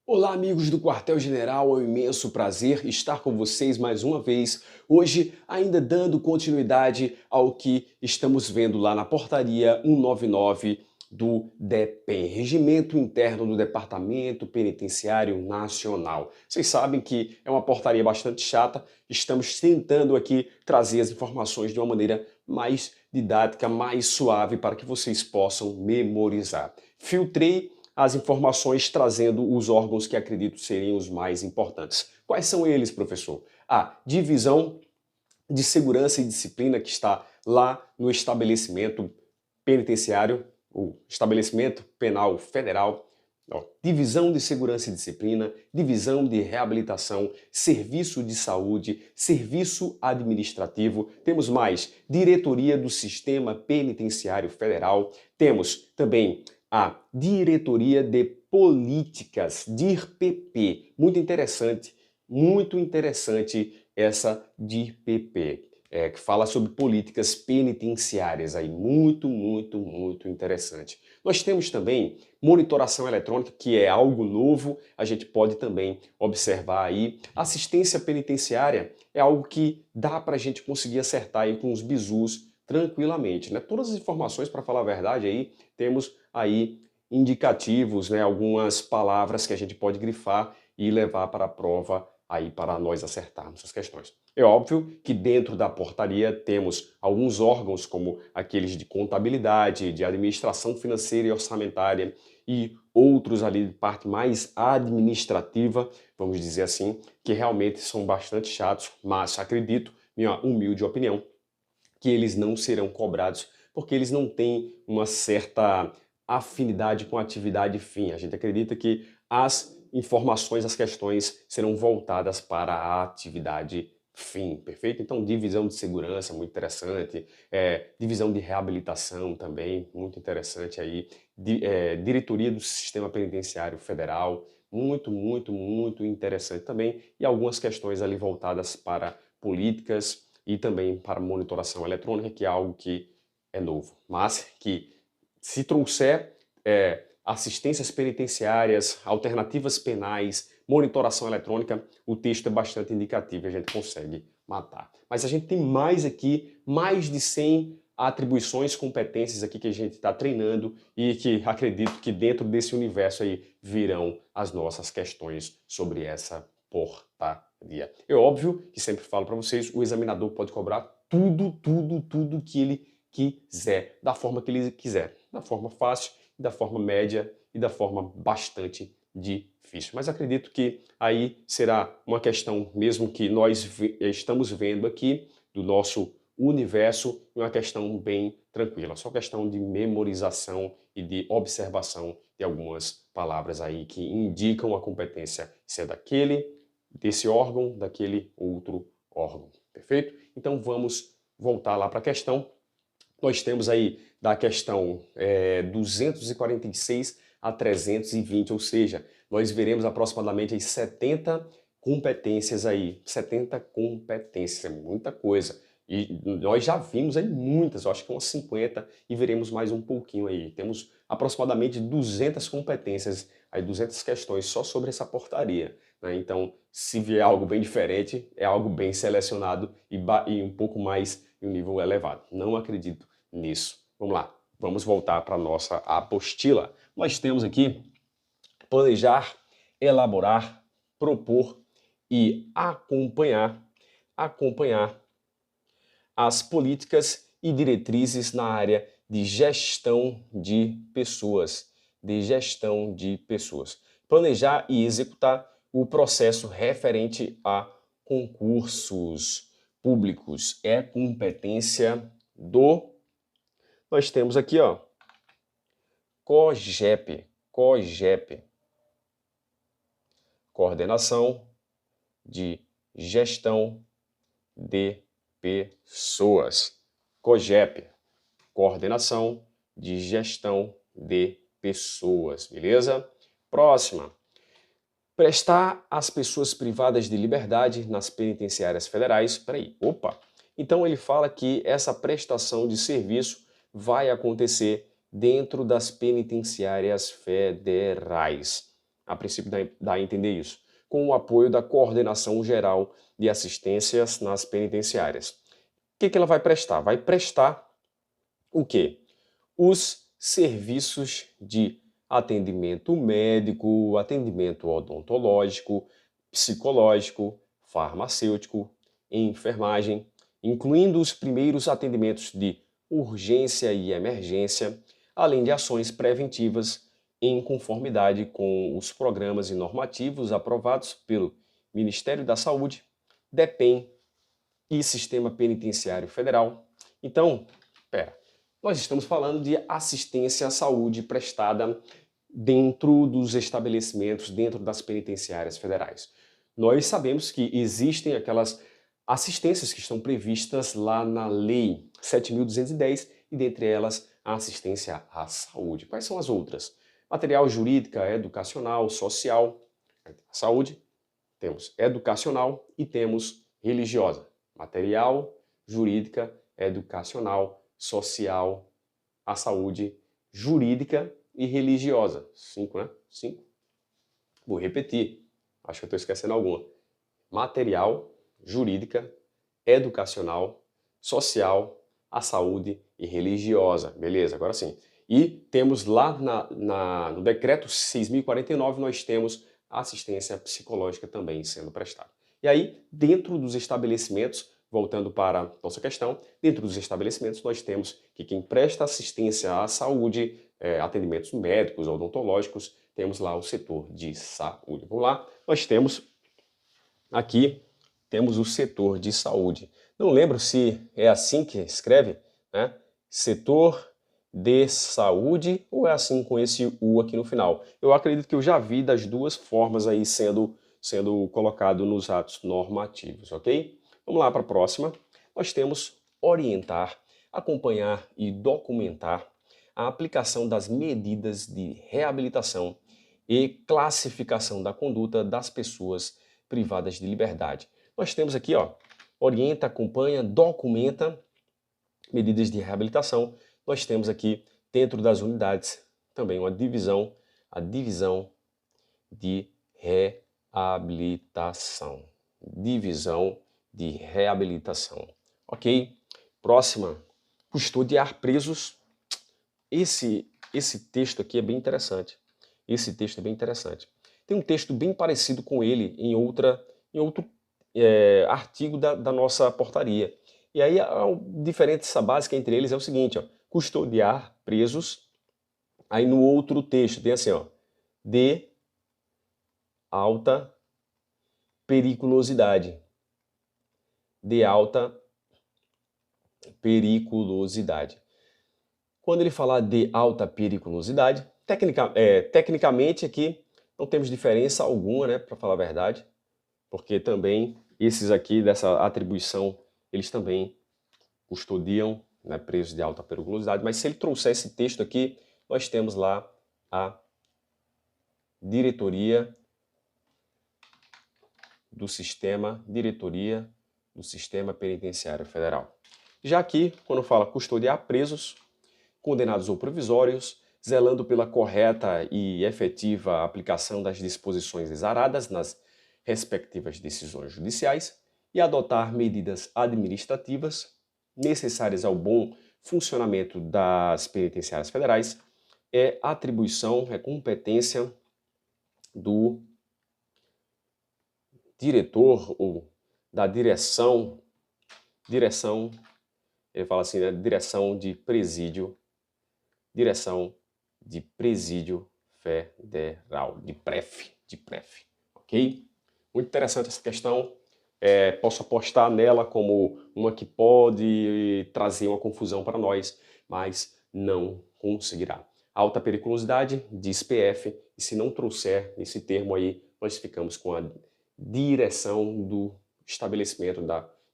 Olá, amigos do Quartel-General, é um imenso prazer estar com vocês mais uma vez. Hoje, ainda dando continuidade ao que estamos vendo lá na Portaria 199 do DEPEN, Regimento Interno do Departamento Penitenciário Nacional. Vocês sabem que é uma portaria bastante chata, estamos tentando aqui trazer as informações de uma maneira mais didática, mais suave, para que vocês possam memorizar. Filtrei as informações trazendo os órgãos que acredito serem os mais importantes. Quais são eles, professor? A Divisão de Segurança e Disciplina, que está lá no estabelecimento penitenciário, o estabelecimento penal federal. Divisão de Segurança e Disciplina, Divisão de Reabilitação, Serviço de Saúde, Serviço Administrativo, temos mais Diretoria do Sistema Penitenciário Federal, temos também a Diretoria de Políticas, DIRPP. Muito interessante essa DIRPP, que fala sobre políticas penitenciárias, aí muito interessante. Nós temos também monitoração eletrônica, que é algo novo, a gente pode também observar aí. Assistência penitenciária é algo que dá para a gente conseguir acertar aí com os bizus tranquilamente, né? Todas as informações, para falar a verdade, aí temos aí indicativos, né? Algumas palavras que a gente pode grifar e levar para a prova aí para nós acertarmos as questões. É óbvio que dentro da portaria temos alguns órgãos como aqueles de contabilidade, de administração financeira e orçamentária e outros ali de parte mais administrativa, vamos dizer assim, que realmente são bastante chatos, mas acredito, minha humilde opinião, que eles não serão cobrados porque eles não têm uma certa afinidade com a atividade fim. A gente acredita que as informações, as questões serão voltadas para a atividade fim, perfeito? Então, divisão de segurança, muito interessante, divisão de reabilitação também, muito interessante aí, diretoria do Sistema Penitenciário Federal, muito interessante também, e algumas questões ali voltadas para políticas e também para monitoração eletrônica, que é algo que é novo, mas que se trouxer assistências penitenciárias, alternativas penais, monitoração eletrônica, o texto é bastante indicativo e a gente consegue matar. Mas a gente tem mais aqui, mais de 100 atribuições, competências aqui que a gente está treinando e que acredito que dentro desse universo aí virão as nossas questões sobre essa portaria. É óbvio que sempre falo para vocês, o examinador pode cobrar tudo que ele quiser, da forma que ele quiser, da forma fácil, da forma média e da forma bastante difícil. Mas acredito que aí será uma questão mesmo que nós estamos vendo aqui do nosso universo, uma questão bem tranquila, só questão de memorização e de observação de algumas palavras aí que indicam a competência se é desse órgão, daquele outro órgão, perfeito? Então vamos voltar lá para a questão. Nós temos aí da questão 246 a 320, ou seja, nós veremos aproximadamente aí 70 competências aí, 70 competências, é muita coisa. E nós já vimos aí muitas, eu acho que umas 50 e veremos mais um pouquinho aí. Temos aproximadamente 200 competências, aí 200 questões só sobre essa portaria, né? Então, se vier algo bem diferente, é algo bem selecionado e um pouco mais em um nível elevado. Não acredito nisso. Vamos lá, vamos voltar para a nossa apostila. Nós temos aqui planejar, elaborar, propor e acompanhar as políticas e diretrizes na área de gestão de pessoas, Planejar e executar o processo referente a concursos públicos é competência do... Nós temos aqui, ó, COGEP, Coordenação de Gestão de Pessoas. COGEP, Coordenação de Gestão de Pessoas, beleza? Próxima. Prestar às pessoas privadas de liberdade nas penitenciárias federais. Peraí, opa! Então ele fala que essa prestação de serviço vai acontecer dentro das penitenciárias federais. A princípio dá a entender isso. Com o apoio da Coordenação Geral de Assistências nas Penitenciárias. O que ela vai prestar? Vai prestar o quê? Os serviços de atendimento médico, atendimento odontológico, psicológico, farmacêutico, enfermagem, incluindo os primeiros atendimentos de urgência e emergência, além de ações preventivas em conformidade com os programas e normativos aprovados pelo Ministério da Saúde, DEPEN e Sistema Penitenciário Federal. Então, nós estamos falando de assistência à saúde prestada dentro dos estabelecimentos, dentro das penitenciárias federais. Nós sabemos que existem aquelas assistências que estão previstas lá na Lei 7.210 e dentre elas a assistência à saúde. Quais são as outras? Material jurídica, educacional, social, saúde, temos educacional e temos religiosa. Material, jurídica, educacional, social, a saúde, jurídica e religiosa. 5, né? 5. Vou repetir, acho que eu estou esquecendo alguma. Material, jurídica, educacional, social, a saúde e religiosa. Beleza, agora sim. E temos lá no decreto 6.049, nós temos a assistência psicológica também sendo prestada. E aí, dentro dos estabelecimentos, voltando para a nossa questão, dentro dos estabelecimentos nós temos que quem presta assistência à saúde, atendimentos médicos, odontológicos, temos lá o setor de saúde. Vamos lá, nós temos aqui, temos o setor de saúde. Não lembro se é assim que escreve, né? Setor de saúde ou é assim com esse U aqui no final? Eu acredito que eu já vi das duas formas aí sendo colocado nos atos normativos, ok? Vamos lá para a próxima. Nós temos orientar, acompanhar e documentar a aplicação das medidas de reabilitação e classificação da conduta das pessoas privadas de liberdade. Nós temos aqui, ó, orienta, acompanha, documenta medidas de reabilitação. Nós temos aqui, dentro das unidades, também uma divisão, a divisão de reabilitação. Divisão de reabilitação. Ok? Próxima, custodiar presos. Esse texto aqui é bem interessante. Esse texto é bem interessante. Tem um texto bem parecido com ele em outro artigo da nossa portaria. E aí a diferença básica entre eles é o seguinte, ó, custodiar presos. Aí no outro texto tem assim, ó, de alta periculosidade. De alta periculosidade. Quando ele falar de alta periculosidade, tecnicamente aqui não temos diferença alguma, né, para falar a verdade, porque também esses aqui dessa atribuição, eles também custodiam, né, presos de alta periculosidade, mas se ele trouxer esse texto aqui, nós temos lá a diretoria do Sistema Penitenciário Federal. Já aqui, quando fala custodiar presos, condenados ou provisórios, zelando pela correta e efetiva aplicação das disposições exaradas nas respectivas decisões judiciais e adotar medidas administrativas necessárias ao bom funcionamento das penitenciárias federais, é atribuição, é competência do diretor ou da direção, ele fala assim, né, direção de presídio federal, de PREF, ok? Muito interessante essa questão, posso apostar nela como uma que pode trazer uma confusão para nós, mas não conseguirá. Alta periculosidade, diz PF, e se não trouxer esse termo aí, nós ficamos com a direção do estabelecimento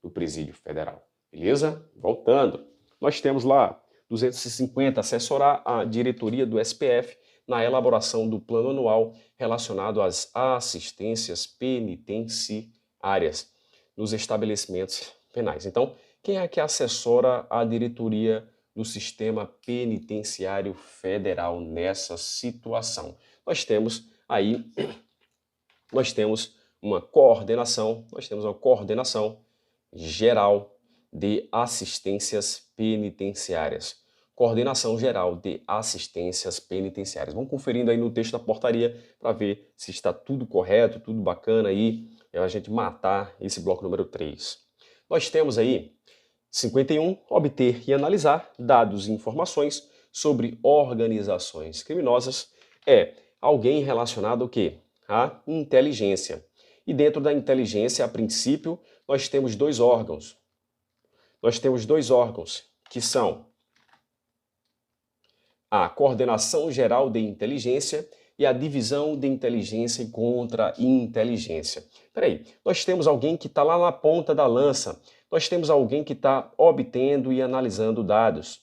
do presídio federal. Beleza? Voltando, nós temos lá 250, assessorar a diretoria do SPF na elaboração do plano anual relacionado às assistências penitenciárias nos estabelecimentos penais. Então, quem é que assessora a diretoria do Sistema Penitenciário Federal nessa situação? Nós temos aí nós temos uma coordenação geral de assistências penitenciárias. Coordenação geral de assistências penitenciárias. Vamos conferindo aí no texto da portaria para ver se está tudo correto, tudo bacana aí, é a gente matar esse bloco número 3. Nós temos aí 51, obter e analisar dados e informações sobre organizações criminosas. É alguém relacionado ao quê? À inteligência. E dentro da inteligência, a princípio, nós temos dois órgãos. Que são a Coordenação Geral de Inteligência e a Divisão de Inteligência e Contra-Inteligência. Peraí, nós temos alguém que está lá na ponta da lança, nós temos alguém que está obtendo e analisando dados.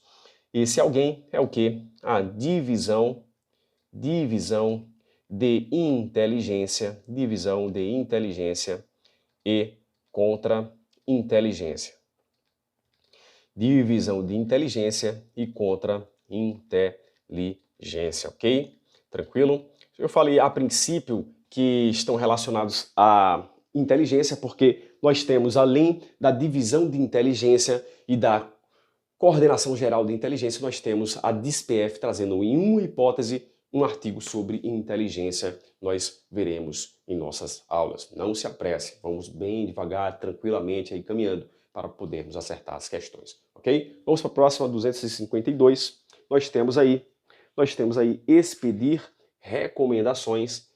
Esse alguém é o quê? A divisão de inteligência e contra-inteligência. Divisão de inteligência e contra-inteligência, ok? Tranquilo? Eu falei a princípio que estão relacionados à inteligência porque nós temos, além da divisão de inteligência e da coordenação geral de inteligência, nós temos a DISPF trazendo em uma hipótese um artigo sobre inteligência. Nós veremos em nossas aulas. Não se apresse, vamos bem devagar, tranquilamente aí caminhando para podermos acertar as questões, ok? Vamos para a próxima, 252. Nós temos aí expedir recomendações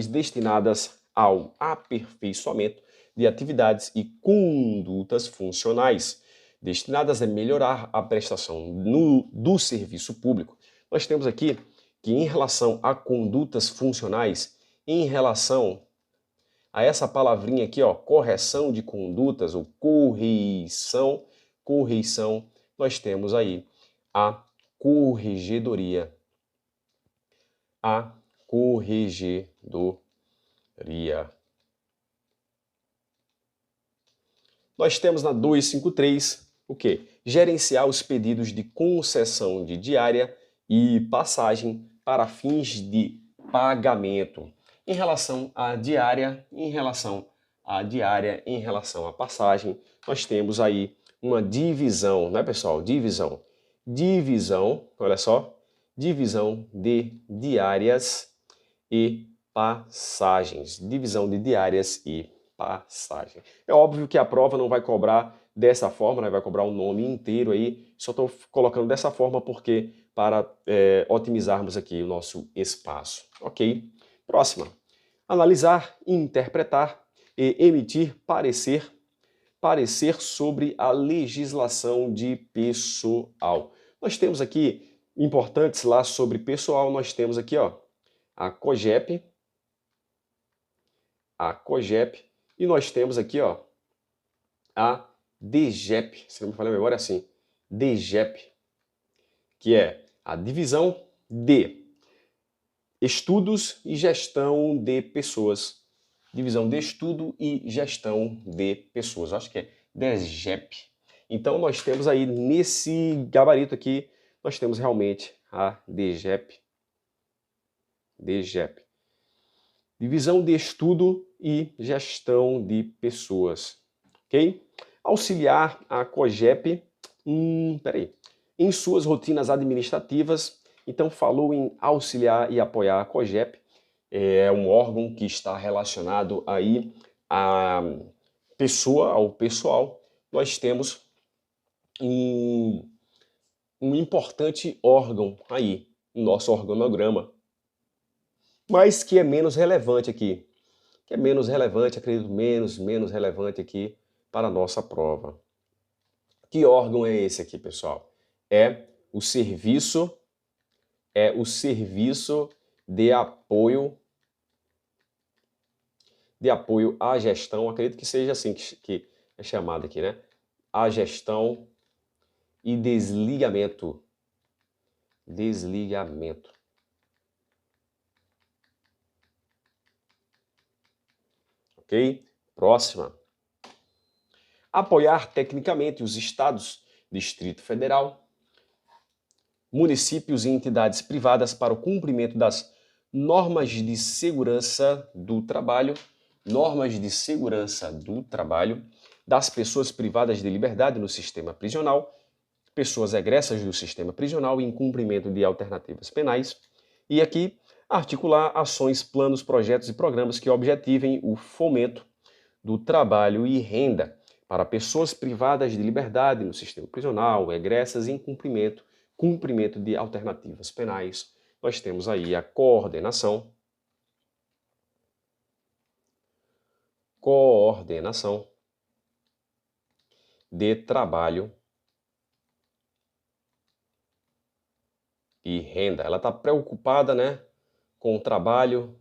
destinadas ao aperfeiçoamento de atividades e condutas funcionais, destinadas a melhorar a prestação do serviço público. Nós temos aqui que em relação a condutas funcionais, em relação a essa palavrinha aqui, ó, correção de condutas ou correição, nós temos aí a corregedoria. Nós temos na 253 o quê? Gerenciar os pedidos de concessão de diária e passagem para fins de pagamento. Em relação à diária, em relação à passagem, nós temos aí uma divisão, né, pessoal? Divisão, olha só, divisão de diárias e passagens. Divisão de diárias e passagem. É óbvio que a prova não vai cobrar dessa forma, né? Vai cobrar o nome inteiro aí. Só estou colocando dessa forma porque para otimizarmos aqui o nosso espaço. Ok? Próxima. Analisar, interpretar e emitir parecer sobre a legislação de pessoal. Nós temos aqui importantes lá sobre pessoal, nós temos aqui, ó, a COGEP, e nós temos aqui, ó, a DGEP, se não me falha a memória, assim, DGEP, que é a divisão de estudos e gestão de pessoas. Divisão de estudo e gestão de pessoas. Acho que é DGEP. Então nós temos aí nesse gabarito aqui, nós temos realmente a DGEP. Divisão de estudo e gestão de pessoas. Ok? Auxiliar a COGEP, em suas rotinas administrativas. Então falou em auxiliar e apoiar a COGEP. É um órgão que está relacionado aí à pessoa, ao pessoal. Nós temos um importante órgão aí, no nosso organograma, mas que é menos relevante aqui. Acredito, menos relevante aqui para a nossa prova. Que órgão é esse aqui, pessoal? É o serviço de apoio à gestão, acredito que seja assim que é chamado aqui, né? A gestão e desligamento. Ok? Próxima. Apoiar tecnicamente os estados, Distrito Federal, municípios e entidades privadas para o cumprimento das normas de segurança do trabalho, das pessoas privadas de liberdade no sistema prisional, pessoas egressas do sistema prisional em cumprimento de alternativas penais, e aqui articular ações, planos, projetos e programas que objetivem o fomento do trabalho e renda para pessoas privadas de liberdade no sistema prisional, egressas em cumprimento de alternativas penais. Nós temos aí a coordenação de trabalho e renda. Ela está preocupada, né, com o trabalho,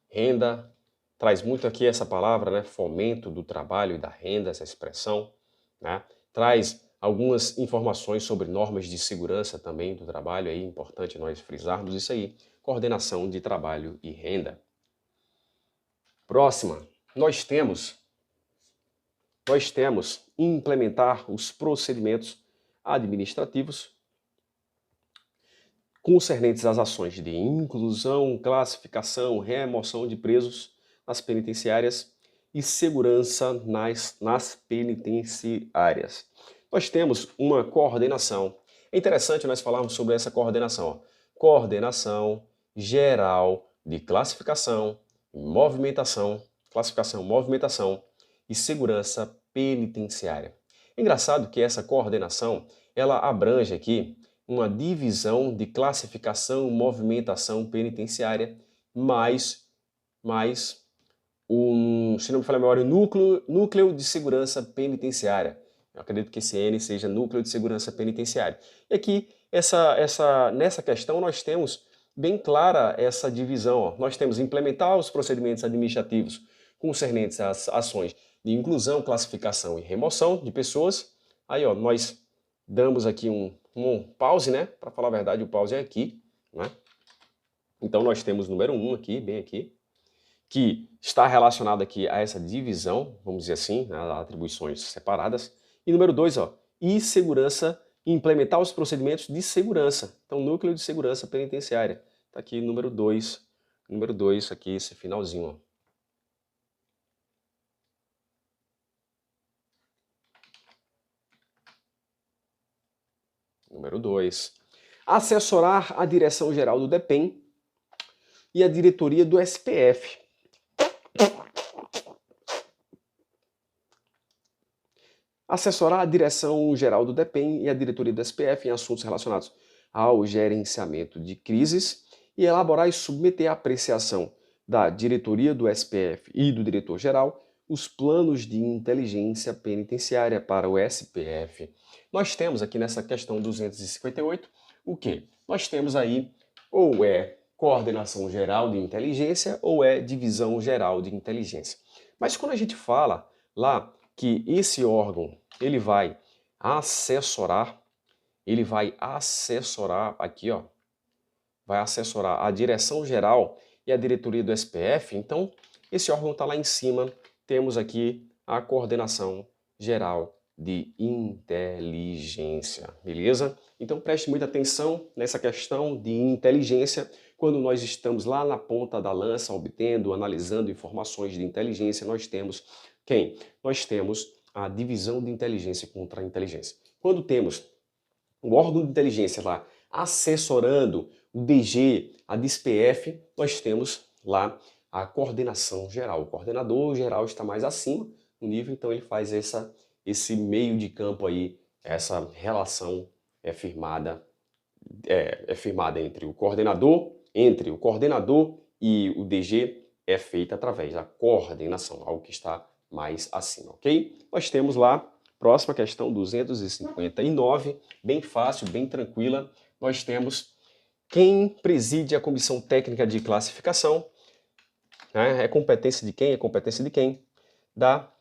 renda, traz muito aqui essa palavra, né, fomento do trabalho e da renda, essa expressão, né, traz algumas informações sobre normas de segurança também do trabalho, é importante nós frisarmos isso aí, coordenação de trabalho e renda. Próxima, nós temos implementar os procedimentos administrativos concernentes às ações de inclusão, classificação, remoção de presos nas penitenciárias e segurança nas penitenciárias. Nós temos uma coordenação. É interessante nós falarmos sobre essa coordenação. Ó. Coordenação geral de classificação, movimentação e segurança penitenciária. É engraçado que essa coordenação, ela abrange aqui uma divisão de classificação e movimentação penitenciária, mais se não me falha a memória, núcleo de segurança penitenciária. Eu acredito que esse N seja núcleo de segurança penitenciária. E aqui, nessa questão, nós temos bem clara essa divisão. Ó. Nós temos implementar os procedimentos administrativos concernentes às ações de inclusão, classificação e remoção de pessoas. Aí, ó, nós damos aqui um pause, né? Para falar a verdade, o pause é aqui, né? Então, nós temos o número 1 aqui, bem aqui, que está relacionado aqui a essa divisão, vamos dizer assim, né, atribuições separadas. E número 2, ó, e segurança, implementar os procedimentos de segurança. Então, núcleo de segurança penitenciária. Está aqui número 2, aqui, esse finalzinho, ó. Número 2. Assessorar a direção-geral do DEPEN e a diretoria do SPF. Assessorar a direção-geral do DEPEN e a diretoria do SPF em assuntos relacionados ao gerenciamento de crises e elaborar e submeter à apreciação da diretoria do SPF e do diretor-geral os planos de inteligência penitenciária para o SPF. Nós temos aqui nessa questão 258 o quê? Nós temos aí ou é coordenação geral de inteligência ou é divisão geral de inteligência. Mas quando a gente fala lá que esse órgão ele vai assessorar aqui, ó, vai assessorar a direção geral e a diretoria do SPF, então esse órgão está lá em cima, temos aqui a coordenação geral de inteligência, beleza? Então preste muita atenção nessa questão de inteligência, quando nós estamos lá na ponta da lança, obtendo, analisando informações de inteligência, nós temos quem? Nós temos a divisão de inteligência contra a inteligência. Quando temos o órgão de inteligência lá assessorando o DG, a DSPF, nós temos lá a coordenação geral. O coordenador geral está mais acima no nível, então ele faz esse meio de campo aí, essa relação é firmada entre o coordenador e o DG é feita através da coordenação, algo que está mais acima, ok? Nós temos lá, próxima questão 259, bem fácil, bem tranquila, nós temos quem preside a comissão técnica de classificação, né? É competência de quem? É competência de quem? Da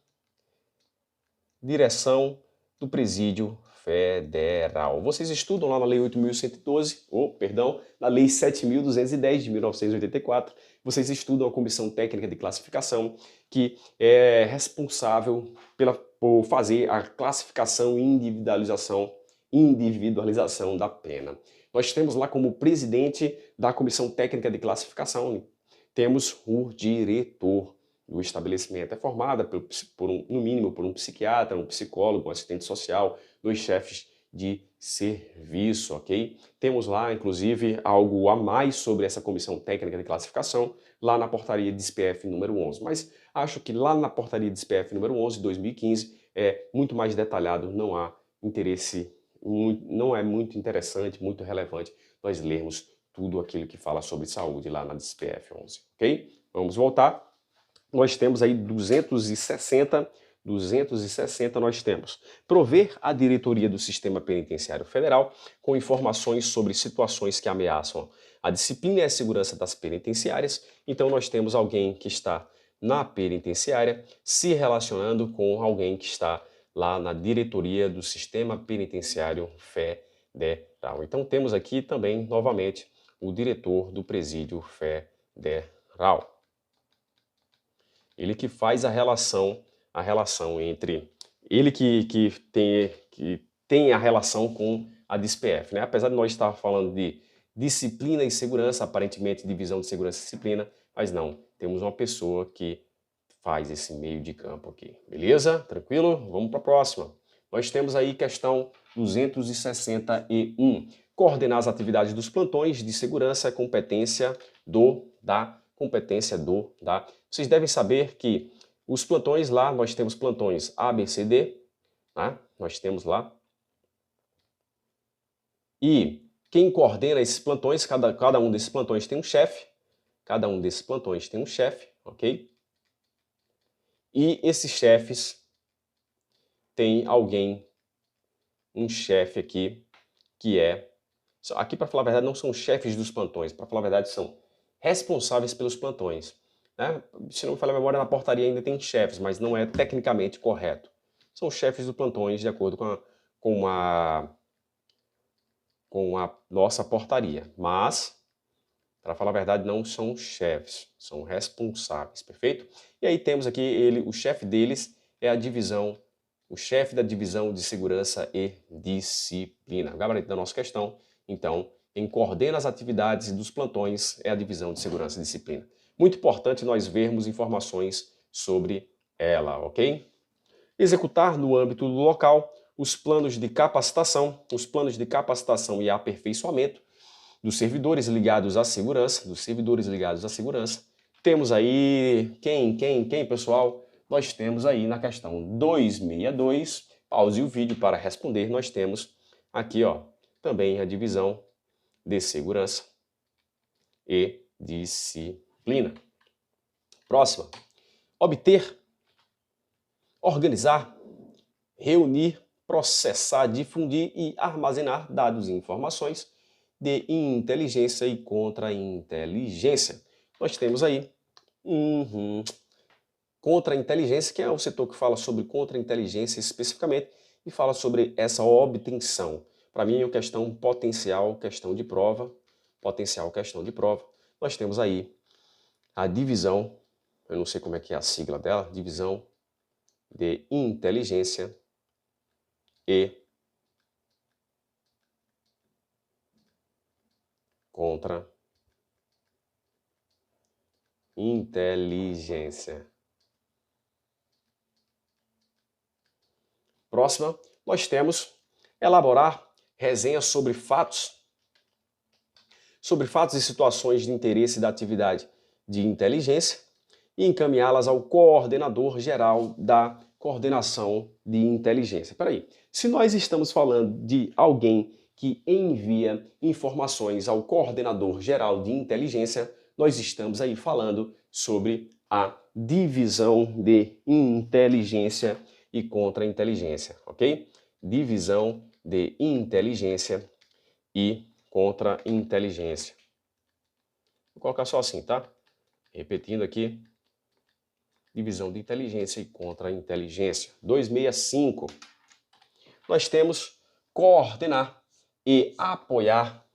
direção do presídio federal. Vocês estudam lá na Lei 8.112, na Lei 7.210 de 1984, vocês estudam a Comissão Técnica de Classificação, que é responsável por fazer a classificação e individualização da pena. Nós temos lá como presidente da Comissão Técnica de Classificação, temos o diretor do estabelecimento. É formada no mínimo por um psiquiatra, um psicólogo, um assistente social, 2 chefes de serviço, ok? Temos lá, inclusive, algo a mais sobre essa Comissão Técnica de Classificação, lá na portaria de SPF número 11. Mas acho que lá na portaria de SPF número 11, de 2015, é muito mais detalhado, não há interesse, não é muito interessante, muito relevante nós lermos tudo aquilo que fala sobre saúde lá na SPF 11, ok? Vamos voltar. Nós temos aí 260 nós temos prover a diretoria do Sistema Penitenciário Federal com informações sobre situações que ameaçam a disciplina e a segurança das penitenciárias. Então nós temos alguém que está na penitenciária se relacionando com alguém que está lá na diretoria do Sistema Penitenciário Federal. Então temos aqui também, novamente, o diretor do Presídio Federal. Ele que faz a relação entre... Ele que tem a relação com a DSPF, né? Apesar de nós estar falando de disciplina e segurança, aparentemente divisão de segurança e disciplina, mas não, temos uma pessoa que faz esse meio de campo aqui. Beleza? Tranquilo? Vamos para a próxima. Nós temos aí questão 261. Coordenar as atividades dos plantões de segurança é competência da. Vocês devem saber que os plantões lá, nós temos plantões A, B, C, D, tá? Nós temos lá. E quem coordena esses plantões, cada um desses plantões tem um chefe, ok? E esses chefes tem alguém, um chefe aqui, que é... Aqui, para falar a verdade, não são chefes dos plantões, para falar a verdade, são responsáveis pelos plantões. Né? Se não me falha a memória, na portaria ainda tem chefes, mas não é tecnicamente correto. São chefes dos plantões de acordo com a nossa portaria. Mas, para falar a verdade, não são chefes, são responsáveis, perfeito? E aí temos aqui o chefe deles é o chefe da divisão de segurança e disciplina. O gabarito da nossa questão, então, quem coordena as atividades dos plantões é a divisão de segurança e disciplina. Muito importante nós vermos informações sobre ela, ok? Executar no âmbito do local os planos de capacitação e aperfeiçoamento dos servidores ligados à segurança, Temos aí, quem, pessoal? Nós temos aí na questão 262, pause o vídeo para responder, nós temos aqui, ó, também a divisão de segurança e disciplina. Próxima. Obter, organizar, reunir, processar, difundir e armazenar dados e informações de inteligência e contra-inteligência. Nós temos aí contra-inteligência, que é o setor que fala sobre contra-inteligência especificamente e fala sobre essa obtenção. Para mim é uma questão potencial, questão de prova. Nós temos aí a divisão, eu não sei como é que é a sigla dela, divisão de inteligência e contra-inteligência. Próxima, nós temos elaborar resenhas sobre fatos e situações de interesse da atividade de inteligência e encaminhá-las ao coordenador geral da coordenação de inteligência. Peraí, se nós estamos falando de alguém que envia informações ao coordenador geral de inteligência, nós estamos aí falando sobre a divisão de inteligência e contra-inteligência, ok? Divisão de inteligência e contra-inteligência. Vou colocar só assim, tá? Repetindo aqui. Divisão de inteligência e contra-inteligência. 265. Nós temos coordenar e apoiar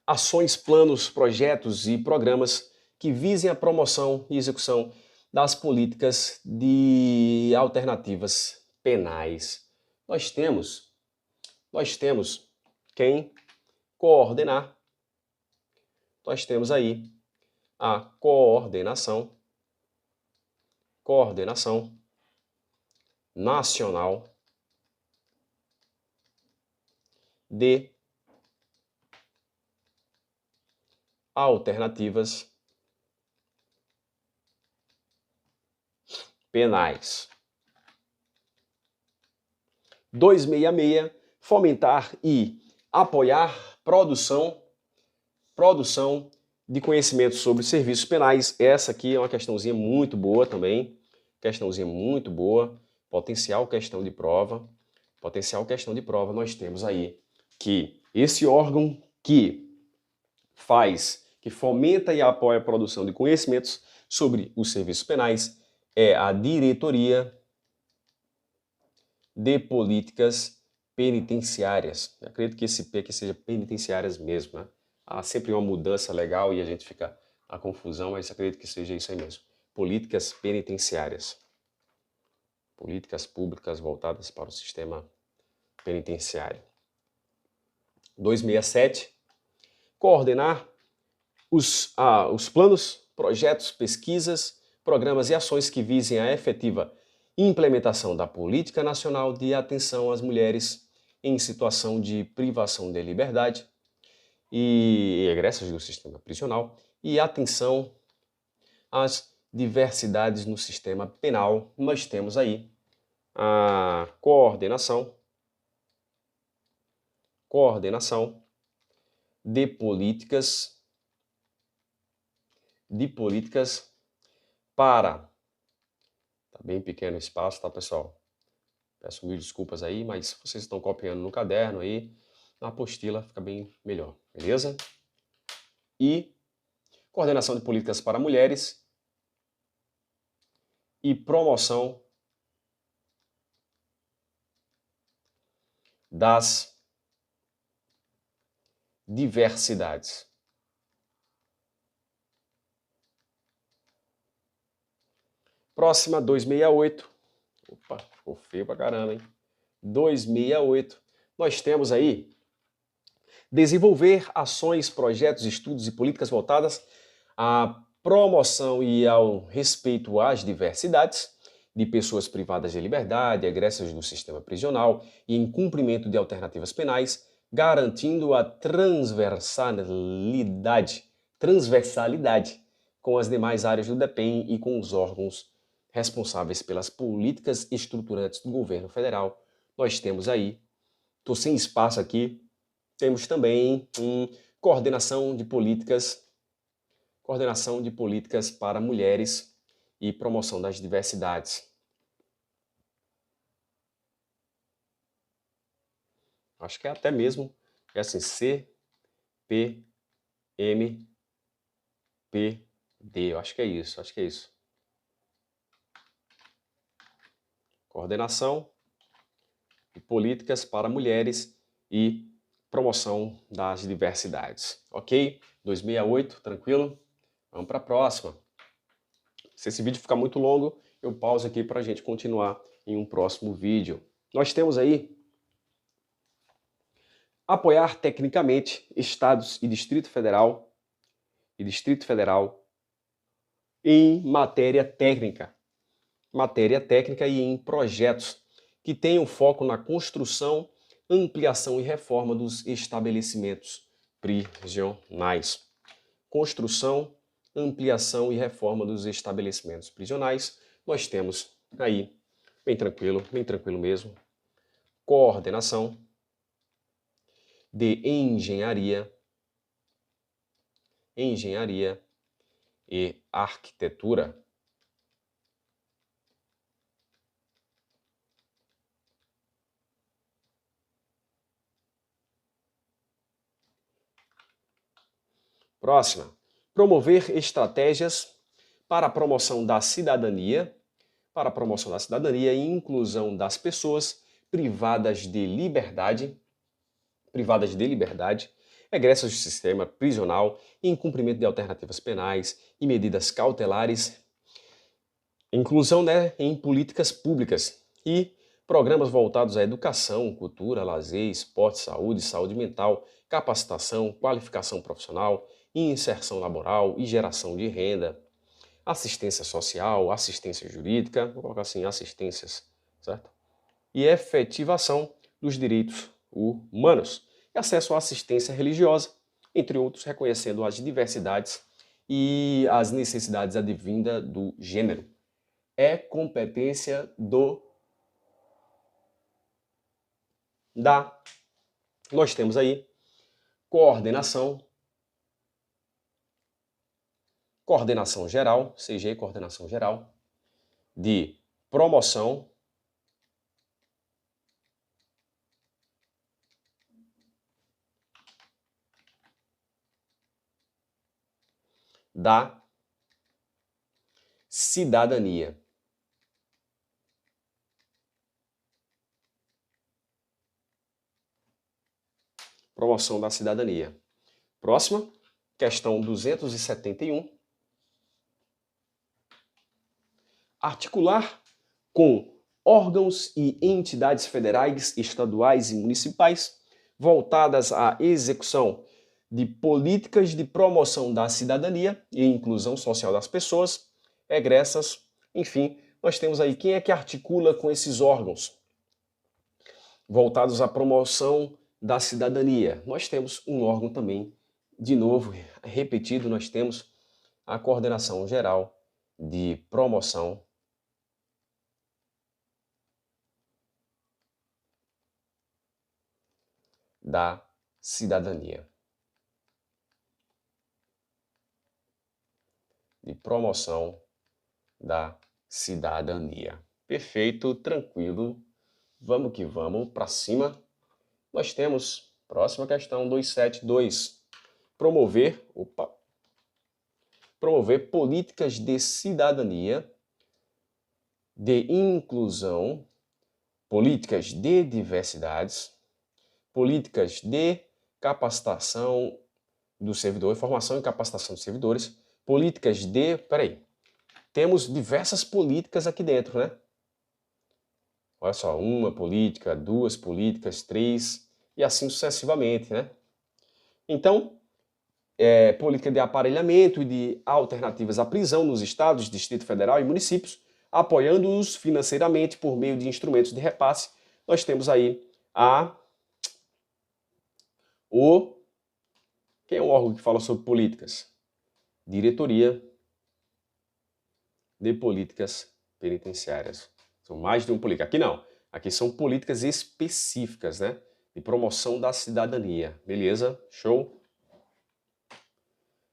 ações, planos, projetos e programas que visem a promoção e execução das políticas de alternativas penais. Nós temos quem coordenar, nós temos aí a coordenação nacional de alternativas penais. 266, fomentar e apoiar produção de conhecimentos sobre serviços penais. Essa aqui é uma questãozinha muito boa também, potencial questão de prova, nós temos aí que esse órgão que fomenta e apoia a produção de conhecimentos sobre os serviços penais é a Diretoria de Políticas Penitenciárias. Eu acredito que esse P aqui seja penitenciárias mesmo, né? Há sempre uma mudança legal e a gente fica na confusão, mas acredito que seja isso aí mesmo. Políticas penitenciárias. Políticas públicas voltadas para o sistema penitenciário. 267. Coordenar os planos, projetos, pesquisas, programas e ações que visem a efetiva implementação da Política Nacional de Atenção às Mulheres em situação de privação de liberdade e egressas do sistema prisional e atenção às diversidades no sistema penal. Nós temos aí a coordenação de políticas para... Tá bem pequeno o espaço, tá, pessoal? Peço mil desculpas aí, mas vocês estão copiando no caderno aí, na apostila fica bem melhor, beleza? E coordenação de políticas para mulheres e promoção das diversidades. Próxima, 268. Opa, ficou feio pra caramba, hein? 268. Nós temos aí desenvolver ações, projetos, estudos e políticas voltadas à promoção e ao respeito às diversidades de pessoas privadas de liberdade, egressas do sistema prisional e em cumprimento de alternativas penais, garantindo a transversalidade com as demais áreas do DEPEN e com os órgãos responsáveis pelas políticas estruturantes do governo federal. Nós temos aí, estou sem espaço aqui, temos também coordenação de políticas para mulheres e promoção das diversidades. Acho que é até mesmo, assim, CPMPD, eu acho que é isso, Coordenação de políticas para mulheres e promoção das diversidades. Ok? 268, tranquilo? Vamos para a próxima. Se esse vídeo ficar muito longo, eu pauso aqui para a gente continuar em um próximo vídeo. Nós temos aí apoiar tecnicamente estados e Distrito Federal em matéria técnica e em projetos que tenham foco na construção, ampliação e reforma dos estabelecimentos prisionais. Construção, ampliação e reforma dos estabelecimentos prisionais. Nós temos aí, bem tranquilo mesmo, coordenação de engenharia e arquitetura. Próxima. Promover estratégias para a promoção da cidadania, e inclusão das pessoas privadas de liberdade, egressas do sistema prisional, em cumprimento de alternativas penais e medidas cautelares, inclusão, em políticas públicas e Programas voltados à educação, cultura, lazer, esporte, saúde mental, capacitação, qualificação profissional, inserção laboral e geração de renda, assistência social, assistência jurídica, vou colocar assim, assistências, certo? E efetivação dos direitos humanos, e acesso à assistência religiosa, entre outros, reconhecendo as diversidades e as necessidades advindas do gênero. É competência nós temos aí coordenação geral, CG, coordenação geral, de promoção da cidadania. Promoção da cidadania. Próxima, questão 271. Articular com órgãos e entidades federais, estaduais e municipais voltadas à execução de políticas de promoção da cidadania e inclusão social das pessoas, egressas, enfim, nós temos aí quem é que articula com esses órgãos voltados à promoção da cidadania. Nós temos um órgão também, de novo, repetido, nós temos a Coordenação Geral de Promoção da Cidadania. De promoção da cidadania. Perfeito, tranquilo. Vamos que vamos, para cima. Nós temos, próxima questão, 272. Promover políticas de cidadania, de inclusão, políticas de diversidades, políticas de capacitação do servidor, formação e capacitação dos servidores, políticas de... Temos diversas políticas aqui dentro, né? Olha só, uma política, duas políticas, três, e assim sucessivamente, né? Então, política de aparelhamento e de alternativas à prisão nos estados, Distrito Federal e municípios, apoiando-os financeiramente por meio de instrumentos de repasse. Nós temos aí quem é o órgão que fala sobre políticas? Diretoria de Políticas Penitenciárias. São mais de uma política. Aqui não. Aqui são políticas específicas, né? De promoção da cidadania. Beleza? Show?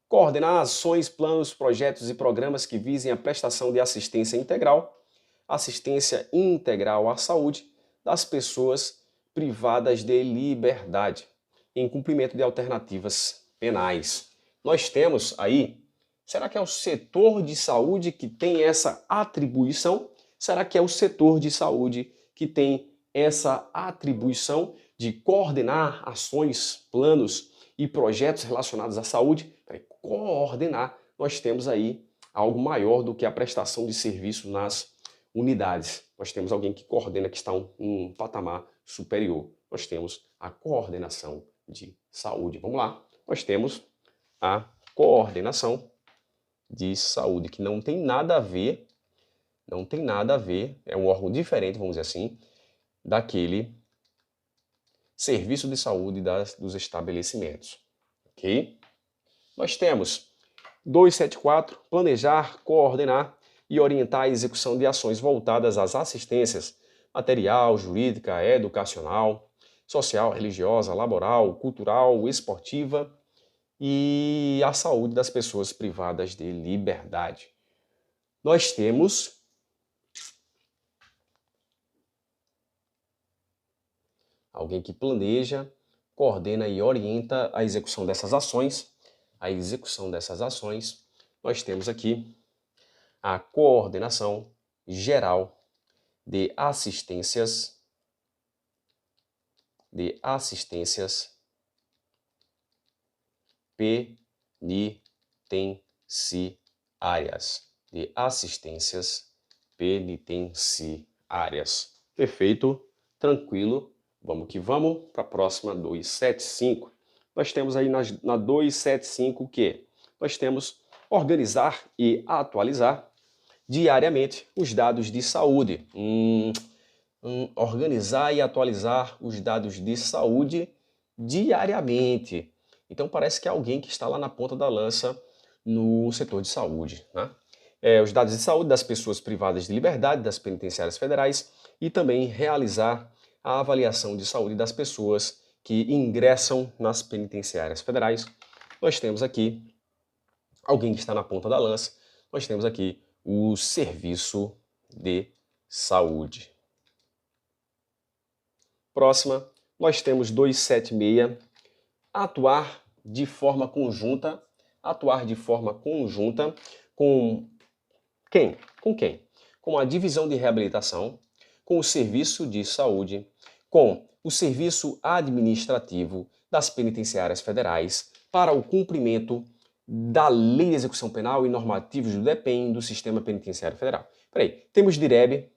Coordenar ações, planos, projetos e programas que visem a prestação de assistência integral à saúde das pessoas privadas de liberdade, em cumprimento de alternativas penais. Nós temos aí, será que é o setor de saúde que tem essa atribuição? Será que é o setor de saúde que tem essa atribuição de coordenar ações, planos e projetos relacionados à saúde? Coordenar, nós temos aí algo maior do que a prestação de serviço nas unidades. Nós temos alguém que coordena, que está um patamar superior. Nós temos a coordenação de saúde. Vamos lá. Nós temos a coordenação de saúde, que não tem nada a ver, é um órgão diferente, vamos dizer assim, daquele serviço de saúde dos estabelecimentos. Ok? Nós temos 274, planejar, coordenar e orientar a execução de ações voltadas às assistências material, jurídica, educacional, social, religiosa, laboral, cultural, esportiva e à saúde das pessoas privadas de liberdade. Nós temos alguém que planeja, coordena e orienta a execução dessas ações. Nós temos aqui a Coordenação Geral de Assistências penitenciárias. Perfeito, tranquilo. Vamos que vamos para a próxima 275. Nós temos aí na 275 o quê? Nós temos organizar e atualizar diariamente os dados de saúde. Organizar e atualizar os dados de saúde diariamente. Então parece que é alguém que está lá na ponta da lança no setor de saúde, né? Os dados de saúde das pessoas privadas de liberdade, das penitenciárias federais, e também realizar a avaliação de saúde das pessoas que ingressam nas penitenciárias federais. Nós temos aqui alguém que está na ponta da lança, nós temos aqui o serviço de saúde. Próxima, nós temos 276, atuar de forma conjunta. Atuar de forma conjunta com quem? Com quem? Com a divisão de reabilitação, com o serviço de saúde, com o serviço administrativo das penitenciárias federais para o cumprimento da Lei de Execução Penal e normativos do DEPEN do Sistema Penitenciário Federal. Peraí, temos DIREB,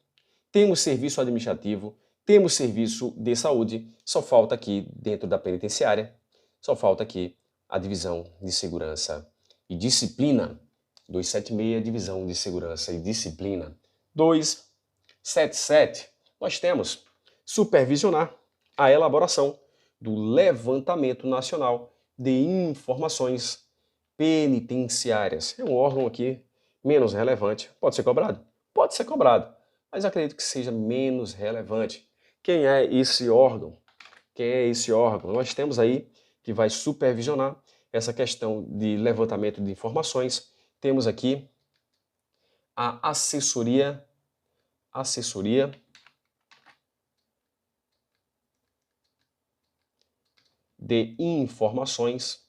temos serviço administrativo, temos serviço de saúde, só falta aqui dentro da penitenciária, só falta aqui a divisão de segurança e disciplina. 276, divisão de segurança e disciplina. 277, nós temos supervisionar a elaboração do levantamento nacional de informações penitenciárias. É um órgão aqui menos relevante. Pode ser cobrado? Pode ser cobrado, mas acredito que seja menos relevante. Quem é esse órgão? Quem é esse órgão? Nós temos aí que vai supervisionar essa questão de levantamento de informações. Temos aqui a assessoria de informações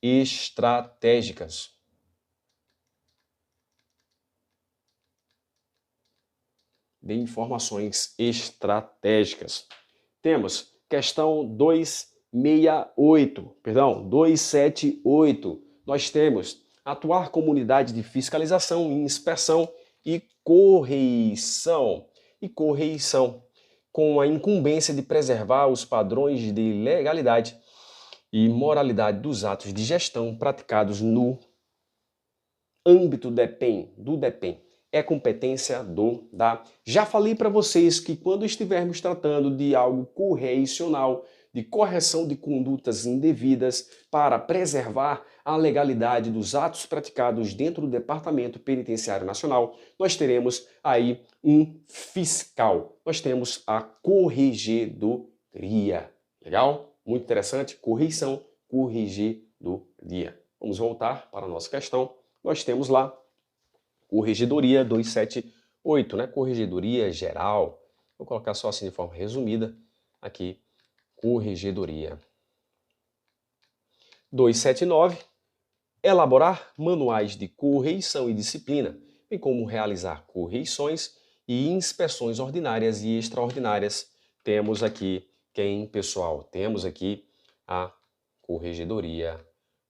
estratégicas. De informações estratégicas. Temos questão 278. Nós temos atuar como unidade de fiscalização, inspeção e correição. Com a incumbência de preservar os padrões de legalidade e moralidade dos atos de gestão praticados no âmbito do DEPEN. É competência da... Já falei para vocês que quando estivermos tratando de algo correicional, de correção de condutas indevidas para preservar a legalidade dos atos praticados dentro do Departamento Penitenciário Nacional, nós teremos aí um fiscal. Nós temos a corregedoria. Legal? Muito interessante. Correição, corregedoria. Vamos voltar para a nossa questão. Nós temos lá Corregedoria 278, né? Corregedoria geral. Vou colocar só assim de forma resumida aqui. Corregedoria. 279. Elaborar manuais de correição e disciplina, bem como realizar correições e inspeções ordinárias e extraordinárias. Temos aqui quem, pessoal? Temos aqui a Corregedoria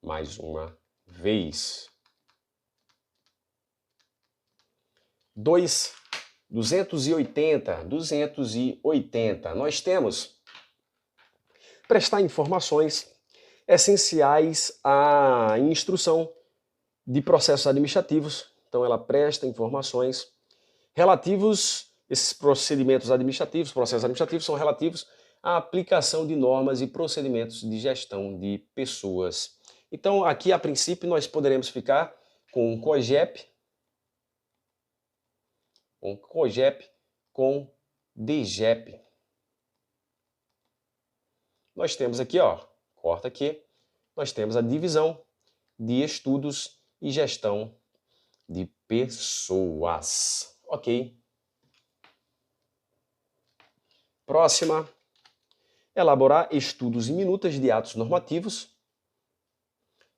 mais uma vez. 280. Nós temos prestar informações essenciais à instrução de processos administrativos. Então ela presta informações relativos, esses processos administrativos são relativos à aplicação de normas e procedimentos de gestão de pessoas. Então aqui a princípio nós poderemos ficar com o COGEP, com DGEP. Nós temos aqui, ó, corta aqui, nós temos a divisão de estudos e gestão de pessoas. Ok. Próxima. Elaborar estudos e minutas de atos normativos,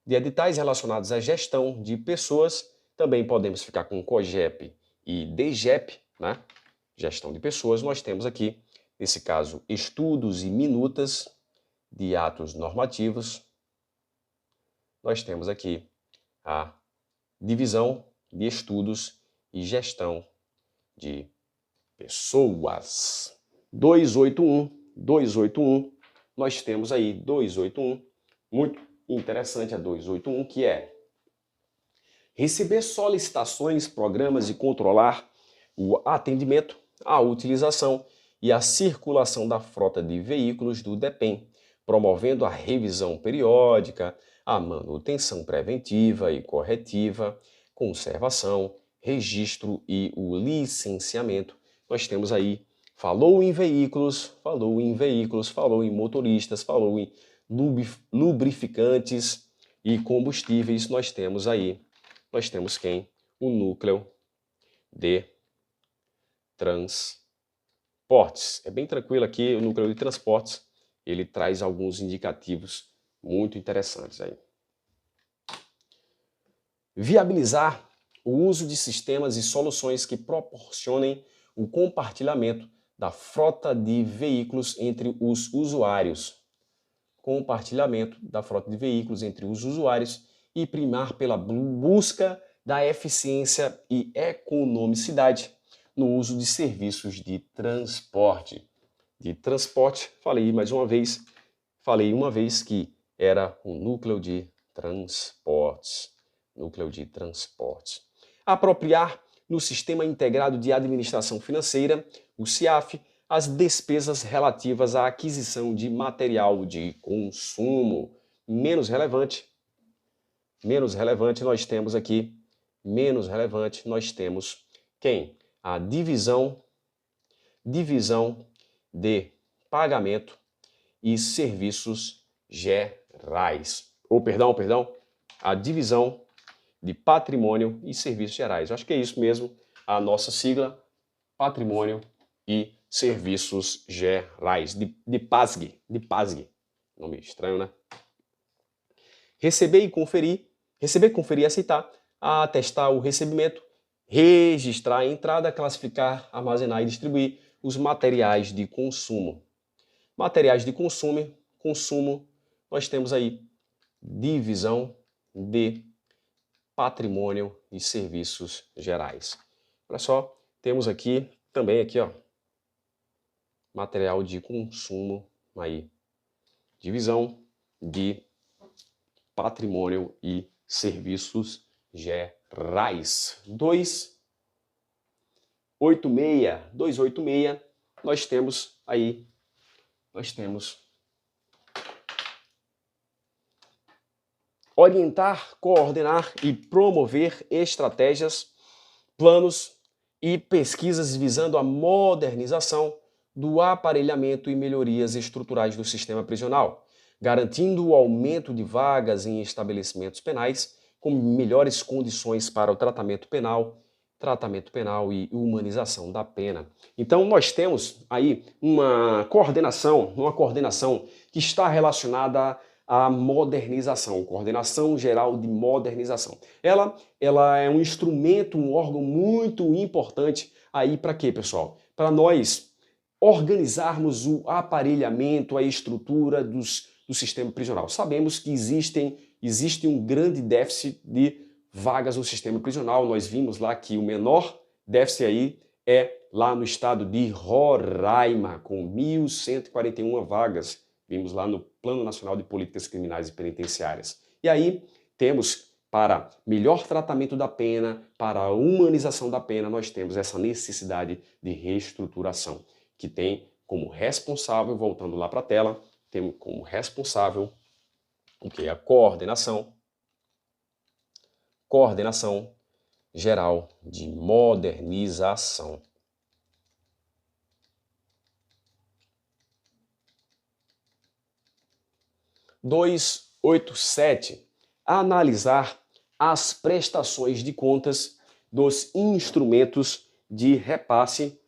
de editais relacionados à gestão de pessoas. Também podemos ficar com COGEP e DGEP, né? Gestão de pessoas. Nós temos aqui, nesse caso, estudos e minutas de atos normativos. Nós temos aqui a divisão de estudos e gestão de pessoas. 281, nós temos aí 281, muito interessante a 281, que é receber solicitações, programas e controlar o atendimento, a utilização e a circulação da frota de veículos do DEPEN, promovendo a revisão periódica, a manutenção preventiva e corretiva, conservação, registro e o licenciamento. Nós temos aí, falou em veículos, falou em motoristas, falou em lubrificantes e combustíveis. Nós temos quem? O núcleo de transportes. É bem tranquilo aqui, o núcleo de transportes, ele traz alguns indicativos muito interessantes aí. Viabilizar o uso de sistemas e soluções que proporcionem o compartilhamento da frota de veículos entre os usuários. Compartilhamento da frota de veículos entre os usuários e primar pela busca da eficiência e economicidade no uso de serviços de transporte. Falei uma vez que era o núcleo de transportes. Apropriar no Sistema Integrado de Administração Financeira, o CIAF, as despesas relativas à aquisição de material de consumo. Menos relevante, nós temos aqui, quem? A divisão de pagamento e serviços gerais. A divisão de patrimônio e serviços gerais. Eu acho que é isso mesmo, a nossa sigla, patrimônio e serviços gerais, de PASG. Nome estranho, né? Receber, conferir e aceitar, atestar o recebimento, registrar a entrada, classificar, armazenar e distribuir os materiais de consumo. Materiais de consumo, nós temos aí divisão de patrimônio e serviços gerais. Olha só, temos aqui também ó, material de consumo aí, divisão de patrimônio e serviços gerais. 286, nós temos orientar, coordenar e promover estratégias, planos e pesquisas visando a modernização do aparelhamento e melhorias estruturais do sistema prisional, garantindo o aumento de vagas em estabelecimentos penais com melhores condições para o tratamento penal e humanização da pena. Então nós temos aí uma coordenação que está relacionada à modernização, Coordenação Geral de Modernização. Ela é um instrumento, um órgão muito importante aí para quê, pessoal? Para nós organizarmos o aparelhamento, a estrutura do sistema prisional. Sabemos que existe um grande déficit de vagas no sistema prisional. Nós vimos lá que o menor déficit aí é lá no estado de Roraima, com 1.141 vagas. Vimos lá no Plano Nacional de Políticas Criminais e Penitenciárias. E aí temos, para melhor tratamento da pena, para a humanização da pena, nós temos essa necessidade de reestruturação, que tem como responsável, voltando lá para a tela, tem como responsável o que? A coordenação geral de modernização. 287. Analisar as prestações de contas dos instrumentos de repasse,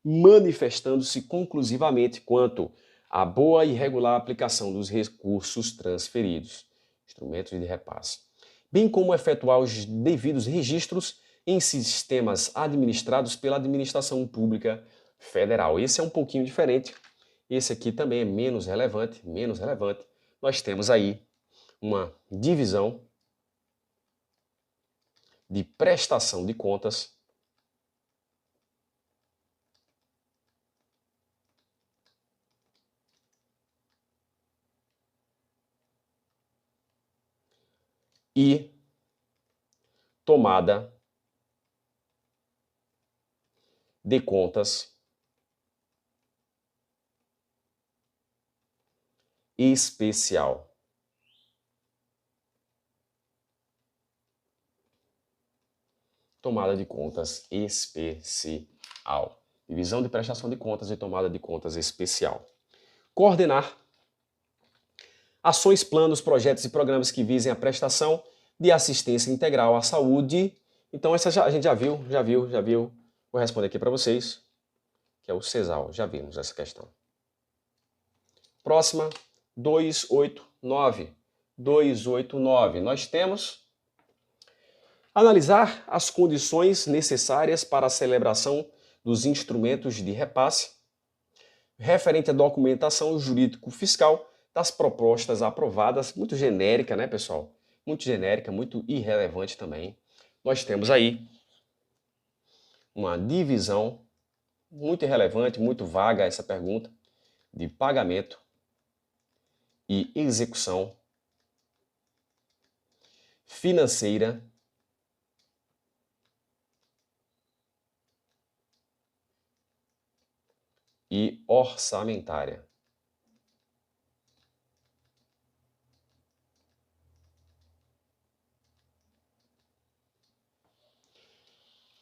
manifestando-se conclusivamente quanto à boa e regular aplicação dos recursos transferidos, instrumentos de repasse, bem como efetuar os devidos registros em sistemas administrados pela Administração Pública Federal. Esse é um pouquinho diferente. Esse aqui também é menos relevante. Nós temos aí uma divisão de prestação de contas e tomada de contas especial. Tomada de contas especial. Divisão de prestação de contas e tomada de contas especial. Coordenar ações, planos, projetos e programas que visem a prestação de assistência integral à saúde. Então essa a gente já viu. Vou responder aqui para vocês, que é o CESAL. Já vimos essa questão. Próxima, 289. 289. Nós temos analisar as condições necessárias para a celebração dos instrumentos de repasse, referente à documentação jurídico-fiscal das propostas aprovadas, muito genérica, né, pessoal? Muito genérica, muito irrelevante também. Nós temos aí uma divisão muito irrelevante, muito vaga essa pergunta, de pagamento e execução financeira e orçamentária.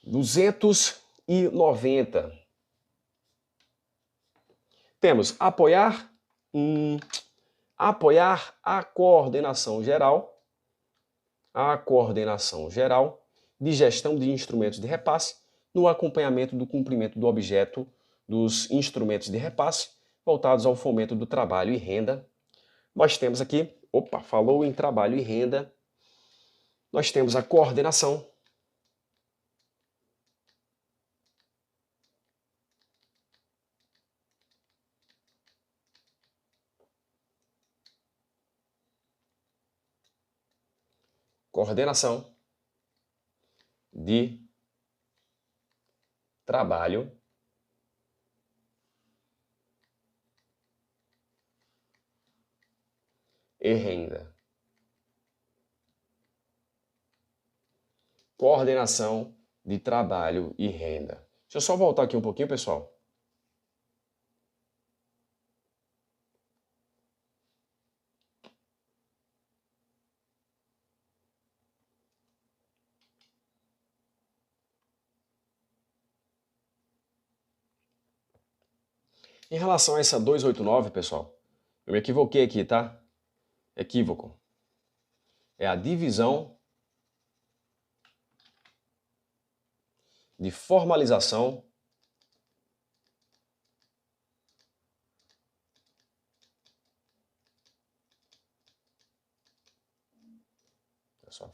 R$290. Temos apoiar a coordenação geral de gestão de instrumentos de repasse no acompanhamento do cumprimento do objeto dos instrumentos de repasse voltados ao fomento do trabalho e renda. Nós temos aqui, falou em trabalho e renda, nós temos a coordenação. Coordenação de trabalho e renda. Coordenação de trabalho e renda. Deixa eu só voltar aqui um pouquinho, pessoal. Em relação a essa 289, pessoal, eu me equivoquei aqui, tá? Equívoco. É a divisão de formalização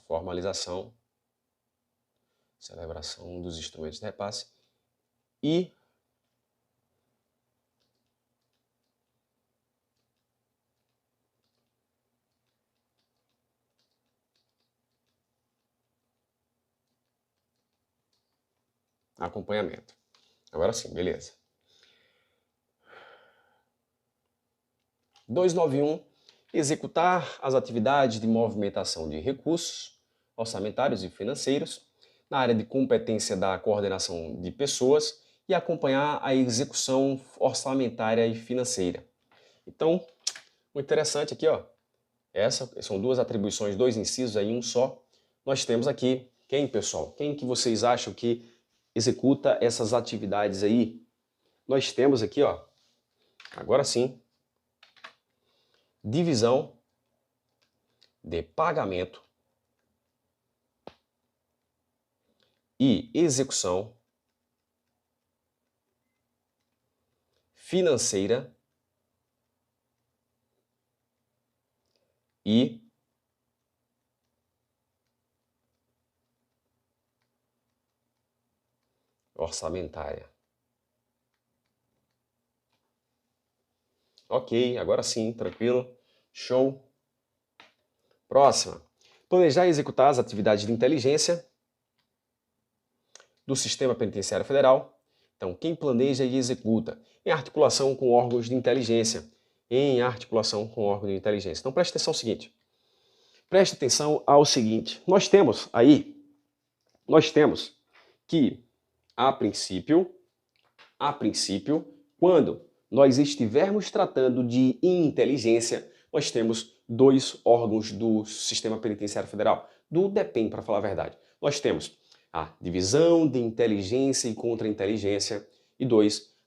formalização, celebração dos instrumentos de repasse e acompanhamento. Agora sim, beleza. 291. Executar as atividades de movimentação de recursos orçamentários e financeiros na área de competência da coordenação de pessoas e acompanhar a execução orçamentária e financeira. Então, o interessante aqui, ó, essas são duas atribuições, dois incisos aí, um só. Nós temos aqui, quem, pessoal? Quem que vocês acham que executa essas atividades aí? Nós temos aqui, ó, agora sim, divisão de pagamento e execução financeira e orçamentária. Ok, agora sim, tranquilo, show. Próxima. Planejar e executar as atividades de inteligência do Sistema Penitenciário Federal. Então, quem planeja e executa em articulação com órgãos de inteligência. Então, preste atenção no seguinte. preste atenção ao seguinte, nós temos que, a princípio, quando nós estivermos tratando de inteligência, nós temos dois órgãos do Sistema Penitenciário Federal, do DEPEN, para falar a verdade. Nós temos a Divisão de Inteligência e Contra-Inteligência e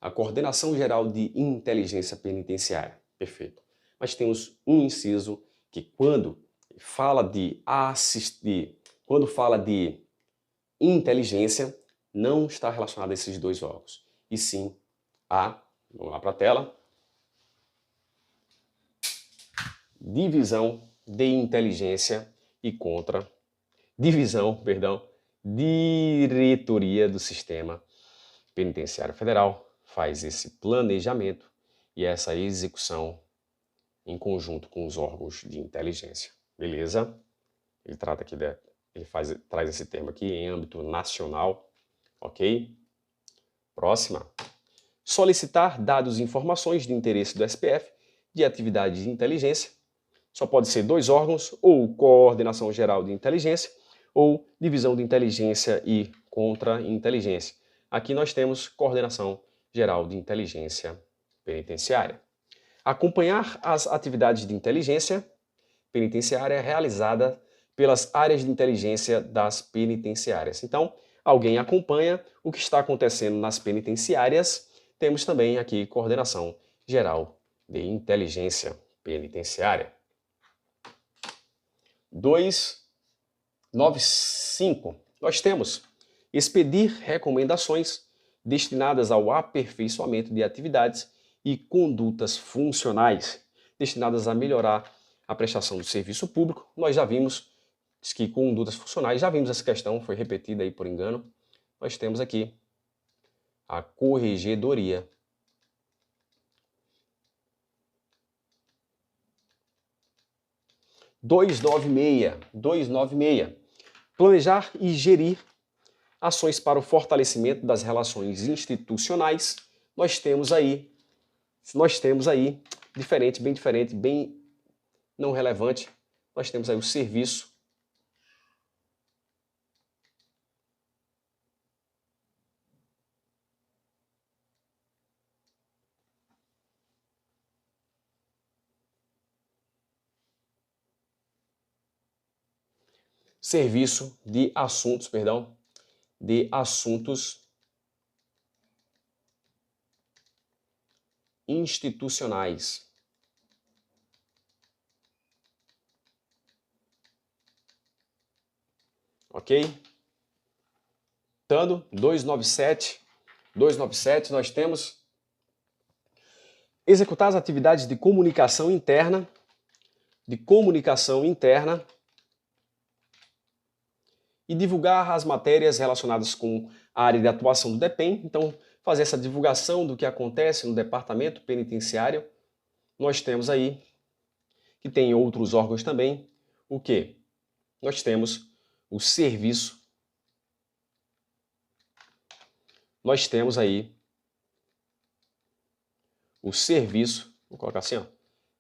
a Coordenação Geral de Inteligência Penitenciária. Perfeito. Mas temos um inciso que quando fala de inteligência, não está relacionado a esses dois órgãos, e sim vamos lá para a tela, Diretoria do Sistema Penitenciário Federal faz esse planejamento e essa execução em conjunto com os órgãos de inteligência. Beleza? Ele trata aqui, traz esse termo aqui em âmbito nacional, ok? Próxima. Solicitar dados e informações de interesse do SPF de atividade de inteligência. Só pode ser dois órgãos, ou Coordenação Geral de Inteligência, ou Divisão de Inteligência e Contra-Inteligência. Aqui nós temos Coordenação Geral de Inteligência Penitenciária. Acompanhar as atividades de inteligência penitenciária realizada pelas áreas de inteligência das penitenciárias. Então, alguém acompanha o que está acontecendo nas penitenciárias. Temos também aqui Coordenação Geral de Inteligência Penitenciária. 295. Nós temos expedir recomendações destinadas ao aperfeiçoamento de atividades e condutas funcionais, destinadas a melhorar a prestação do serviço público. Nós já vimos que condutas funcionais, já vimos essa questão, foi repetida aí por engano. Nós temos aqui a corregedoria. Dois nove seis. Planejar e gerir ações para o fortalecimento das relações institucionais. Nós temos aí, bem diferente, bem não relevante, nós temos aí o serviço de assuntos institucionais. Ok? Dando 297, nós temos executar as atividades de comunicação interna, e divulgar as matérias relacionadas com a área de atuação do DEPEN. Então, fazer essa divulgação do que acontece no departamento penitenciário. Nós temos aí, que tem outros órgãos também, o quê? Nós temos o serviço. Nós temos aí o serviço, vou colocar assim, ó,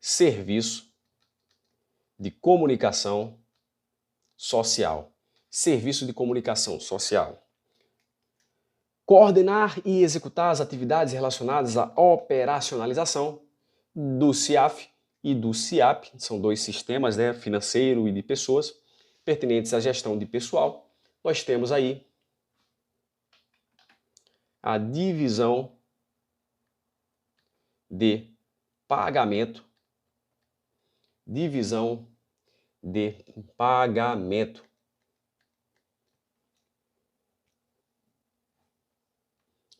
serviço de comunicação social. Serviço de comunicação social. Coordenar e executar as atividades relacionadas à operacionalização do CIAF e do CIAP, são dois sistemas, né, financeiro e de pessoas, pertinentes à gestão de pessoal. Nós temos aí a divisão de pagamento.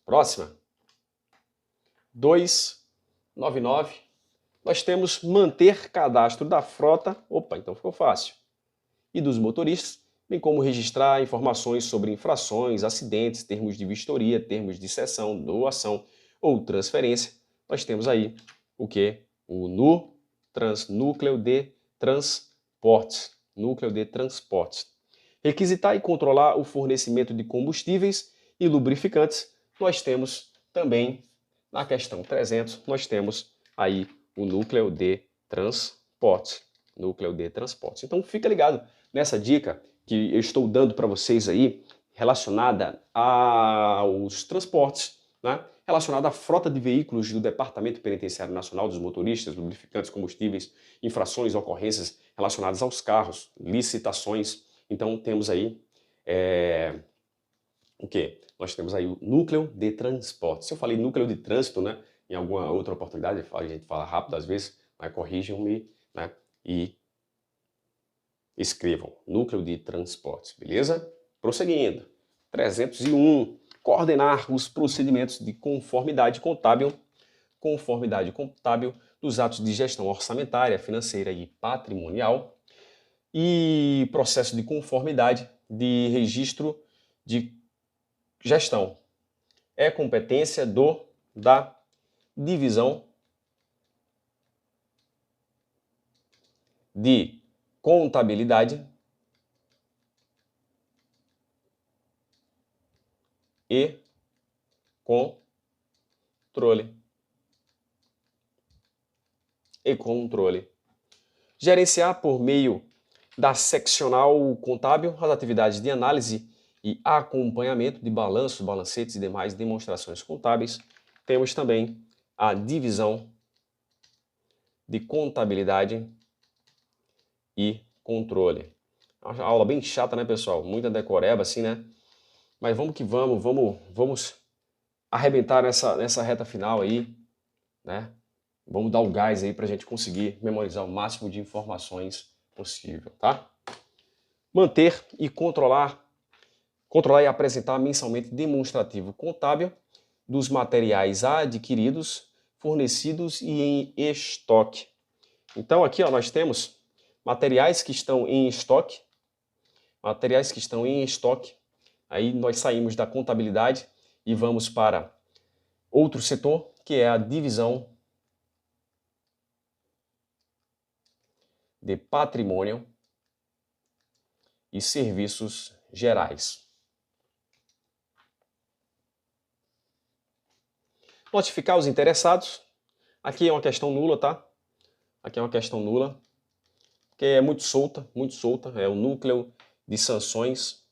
Próxima. 299. Nós temos manter cadastro da frota. Opa, então ficou fácil. E dos motoristas, bem como registrar informações sobre infrações, acidentes, termos de vistoria, termos de cessão, doação ou transferência. Nós temos aí o que? O núcleo de transportes. Requisitar e controlar o fornecimento de combustíveis e lubrificantes. Nós temos também, na questão 300, nós temos aí o núcleo de transportes. Núcleo de Transportes. Então fica ligado nessa dica que eu estou dando para vocês aí, relacionada aos transportes, né? Relacionada à frota de veículos do Departamento Penitenciário Nacional, dos motoristas, lubrificantes, combustíveis, infrações, ocorrências relacionadas aos carros, licitações. Então temos aí o quê? Nós temos aí o núcleo de transporte. Se eu falei núcleo de trânsito, né, em alguma outra oportunidade, a gente fala rápido às vezes, mas corrijam-me, né, e escrevam núcleo de transportes, beleza? Prosseguindo. 301. Coordenar os procedimentos de conformidade contábil dos atos de gestão orçamentária, financeira e patrimonial e processo de conformidade de registro de gestão. É competência da divisão de contabilidade e controle. Gerenciar por meio da seccional contábil as atividades de análise e acompanhamento de balanços, balancetes e demais demonstrações contábeis. Temos também a divisão de contabilidade e controle. Uma aula bem chata, né, pessoal? Muita decoreba, assim, né? Mas vamos que vamos arrebentar nessa reta final aí, né? Vamos dar o gás aí para a gente conseguir memorizar o máximo de informações possível, tá? Manter e controlar e apresentar mensalmente demonstrativo contábil dos materiais adquiridos, fornecidos e em estoque. Então aqui, ó, nós temos materiais que estão em estoque, aí nós saímos da contabilidade e vamos para outro setor, que é a divisão de patrimônio e serviços gerais. Notificar os interessados. Aqui é uma questão nula, tá? Aqui é uma questão nula, porque é muito solta, é o núcleo de sanções,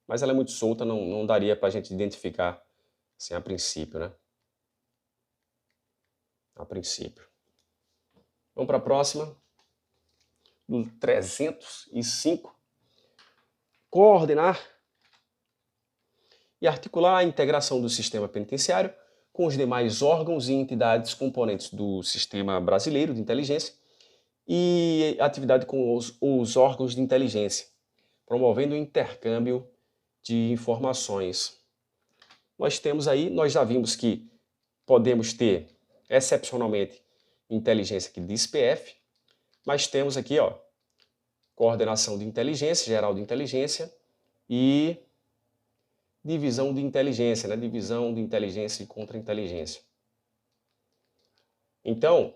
mas ela é muito solta, não daria para a gente identificar assim, a princípio, né? A princípio. Vamos para a próxima. Do 305. Coordenar e articular a integração do sistema penitenciário com os demais órgãos e entidades componentes do sistema brasileiro de inteligência e atividade com os órgãos de inteligência, promovendo o intercâmbio de informações. Nós já vimos que podemos ter, excepcionalmente, inteligência aqui de SPF, mas temos aqui, ó, coordenação de inteligência, geral de inteligência e divisão de inteligência, né? Divisão de inteligência e contra-inteligência. Então,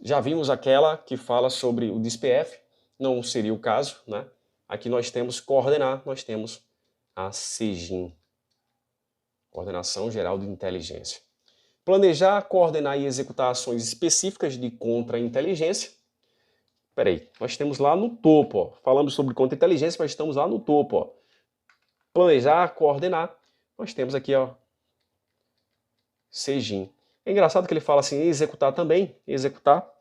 já vimos aquela que fala sobre o DSPF, não seria o caso, né? Aqui nós temos coordenar, nós temos a CEGIM, Coordenação Geral de Inteligência. Planejar, coordenar e executar ações específicas de contra-inteligência. Peraí, nós temos lá no topo, ó, falamos sobre contra-inteligência, mas estamos lá no topo, ó. Planejar, coordenar, nós temos aqui, ó, CEGIM. É engraçado que ele fala assim, executar também, executar,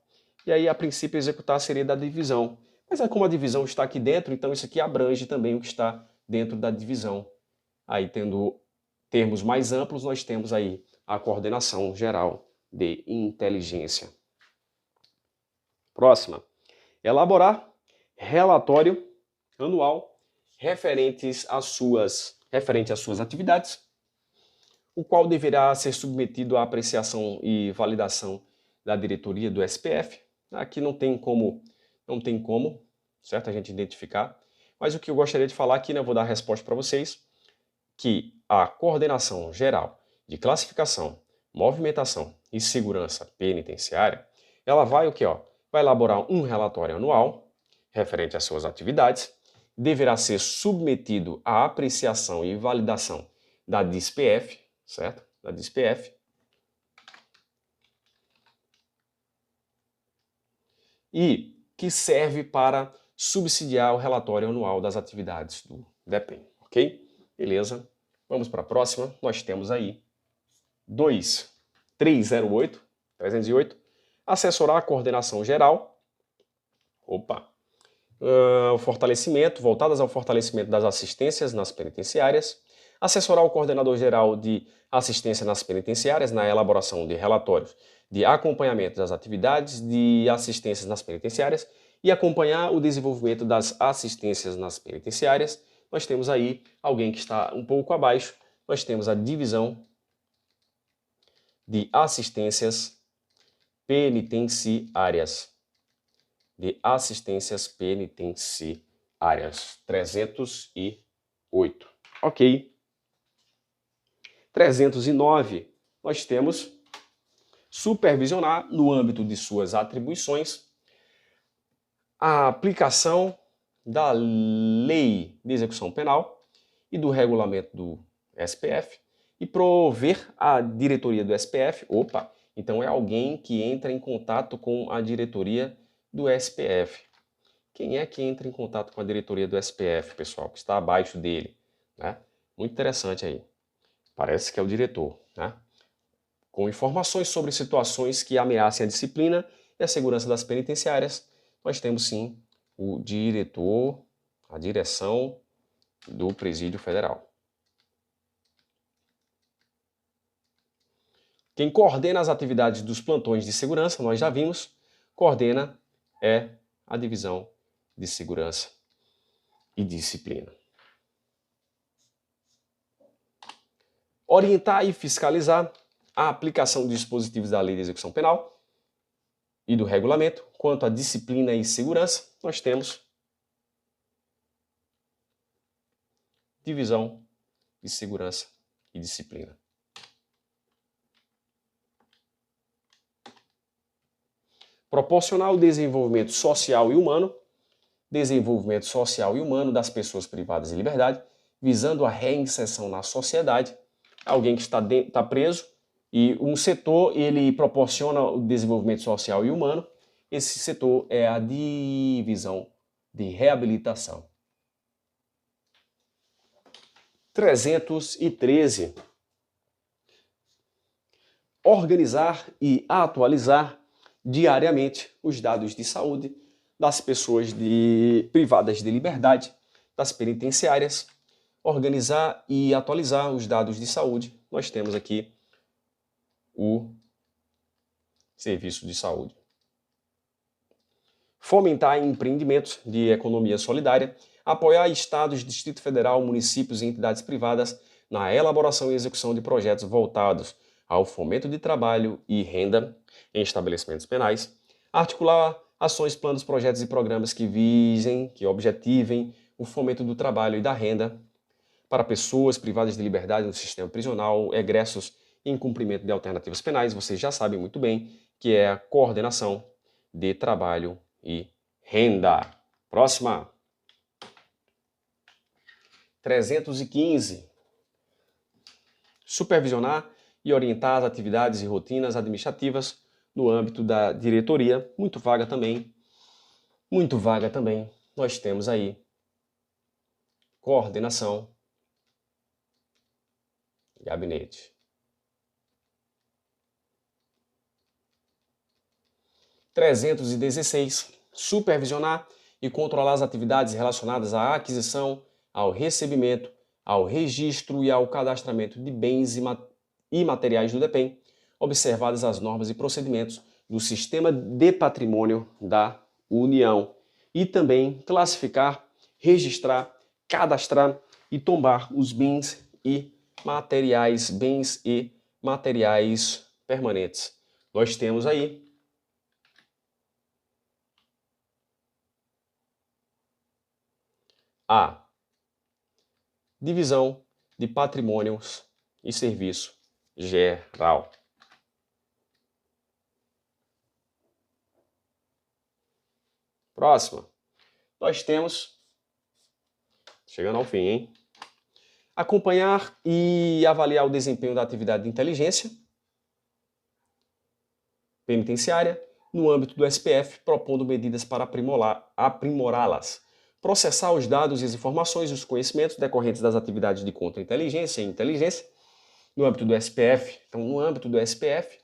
e aí a princípio executar seria da divisão. Mas aí como a divisão está aqui dentro, então isso aqui abrange também o que está dentro da divisão. Aí tendo termos mais amplos, nós temos aí a coordenação geral de inteligência. Próxima. Elaborar relatório anual referente às suas atividades, o qual deverá ser submetido à apreciação e validação da diretoria do SPF. Aqui não tem como, certo, a gente identificar, mas o que eu gostaria de falar aqui, né, eu vou dar a resposta para vocês, que a coordenação geral de classificação, movimentação e segurança penitenciária, ela vai o quê, ó? Vai elaborar um relatório anual referente às suas atividades, deverá ser submetido à apreciação e validação da DSPF, certo? Da DSPF. E que serve para subsidiar o relatório anual das atividades do DEPEN, ok? Beleza? Vamos para a próxima. Nós temos aí 308, assessorar a coordenação geral. Opa! O fortalecimento, voltadas ao fortalecimento das assistências nas penitenciárias, assessorar o coordenador geral de assistência nas penitenciárias na elaboração de relatórios de acompanhamento das atividades de assistências nas penitenciárias e acompanhar o desenvolvimento das assistências nas penitenciárias. Nós temos aí alguém que está um pouco abaixo, nós temos a divisão de assistências penitenciárias. De assistências penitenciárias, 308. Ok. 309, nós temos supervisionar, no âmbito de suas atribuições, a aplicação da Lei de Execução Penal e do regulamento do SPF e prover a diretoria do SPF. Opa, então é alguém que entra em contato com a diretoria do SPF. Quem é que entra em contato com a diretoria do SPF, pessoal, que está abaixo dele, né? Muito interessante aí. Parece que é o diretor, né? Com informações sobre situações que ameacem a disciplina e a segurança das penitenciárias, nós temos sim o diretor, a direção do Presídio Federal. Quem coordena as atividades dos plantões de segurança, nós já vimos, coordena é a divisão de segurança e disciplina. Orientar e fiscalizar a aplicação de dispositivos da Lei de Execução Penal e do regulamento. Quanto à disciplina e segurança, nós temos divisão de segurança e disciplina. Proporcionar o desenvolvimento social e humano das pessoas privadas de liberdade, visando a reinserção na sociedade. Alguém que está preso e um setor ele proporciona o desenvolvimento social e humano. Esse setor é a divisão de reabilitação. 313. Organizar e atualizar diariamente os dados de saúde das pessoas privadas de liberdade, das penitenciárias. Organizar e atualizar os dados de saúde. Nós temos aqui o serviço de saúde. Fomentar empreendimentos de economia solidária, apoiar estados, Distrito Federal, municípios e entidades privadas na elaboração e execução de projetos voltados ao fomento de trabalho e renda em estabelecimentos penais, articular ações, planos, projetos e programas que visem, que objetivem o fomento do trabalho e da renda para pessoas privadas de liberdade no sistema prisional, egressos em cumprimento de alternativas penais. Vocês já sabem muito bem que é a coordenação de trabalho e renda. Próxima. 315. Supervisionar e orientar as atividades e rotinas administrativas no âmbito da diretoria. Muito vaga também. Muito vaga também. Nós temos aí coordenação, gabinete. 316. Supervisionar e controlar as atividades relacionadas à aquisição, ao recebimento, ao registro e ao cadastramento de bens e materiais do DEPEN, observadas as normas e procedimentos do Sistema de Patrimônio da União. E também classificar, registrar, cadastrar e tombar os bens e materiais permanentes. Nós temos aí a divisão de patrimônios e serviço geral. Próxima. Nós temos, chegando ao fim, hein? Acompanhar e avaliar o desempenho da atividade de inteligência penitenciária, no âmbito do SPF, propondo medidas para aprimorá-las. Processar os dados e as informações e os conhecimentos decorrentes das atividades de contra-inteligência e inteligência no âmbito do SPF. Então, no âmbito do SPF,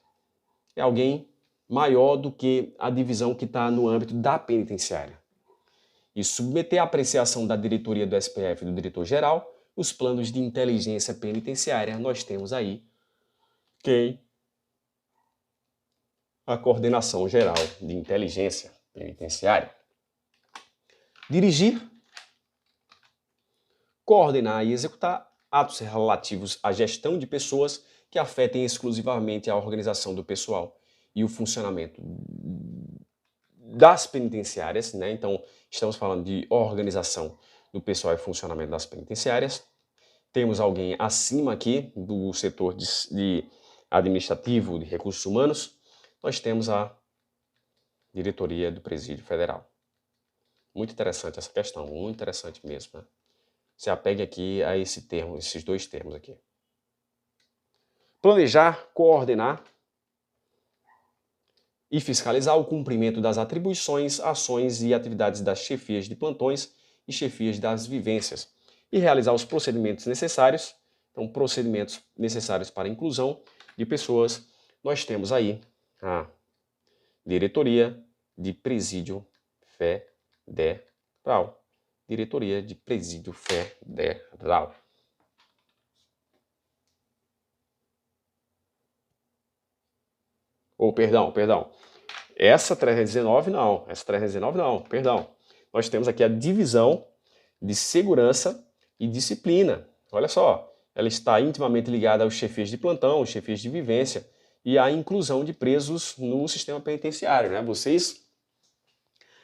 é alguém maior do que a divisão que está no âmbito da penitenciária. E submeter à apreciação da diretoria do SPF e do diretor-geral os planos de inteligência penitenciária. Nós temos aí quem? A Coordenação Geral de Inteligência Penitenciária. Dirigir, coordenar e executar atos relativos à gestão de pessoas que afetem exclusivamente a organização do pessoal e o funcionamento das penitenciárias, né? Então, estamos falando de organização do pessoal e funcionamento das penitenciárias. Temos alguém acima aqui do setor de administrativo de recursos humanos. Nós temos a diretoria do Presídio Federal. Muito interessante essa questão, muito interessante mesmo, né? Se apegue aqui a esse termo, esses dois termos aqui. Planejar, coordenar e fiscalizar o cumprimento das atribuições, ações e atividades das chefias de plantões e chefias das vivências e realizar os procedimentos necessários, então procedimentos necessários para a inclusão de pessoas. Nós temos aí a Diretoria de Presídio Federal. Diretoria de Presídio Federal. Perdão. Essa 319 não, perdão. Nós temos aqui a Divisão de Segurança e Disciplina. Olha só, ela está intimamente ligada aos chefias de plantão, aos chefias de vivência e à inclusão de presos no sistema penitenciário, né? Vocês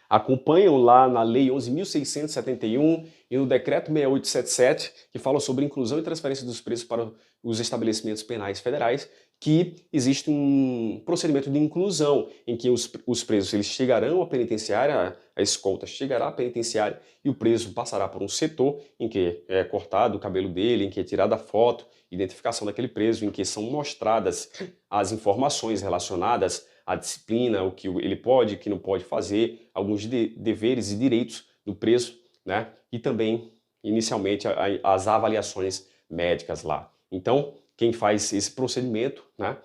acompanham lá na Lei 11.671 e no Decreto 6877, que falam sobre inclusão e transferência dos presos para os estabelecimentos penais federais, que existe um procedimento de inclusão em que os presos eles chegarão à penitenciária, a escolta chegará à penitenciária e o preso passará por um setor em que é cortado o cabelo dele, em que é tirada a foto, identificação daquele preso, em que são mostradas as informações relacionadas à disciplina, o que ele pode, o que não pode fazer, alguns deveres e direitos do preso, né? E também, inicialmente, as avaliações médicas lá. Então, quem faz esse procedimento, né?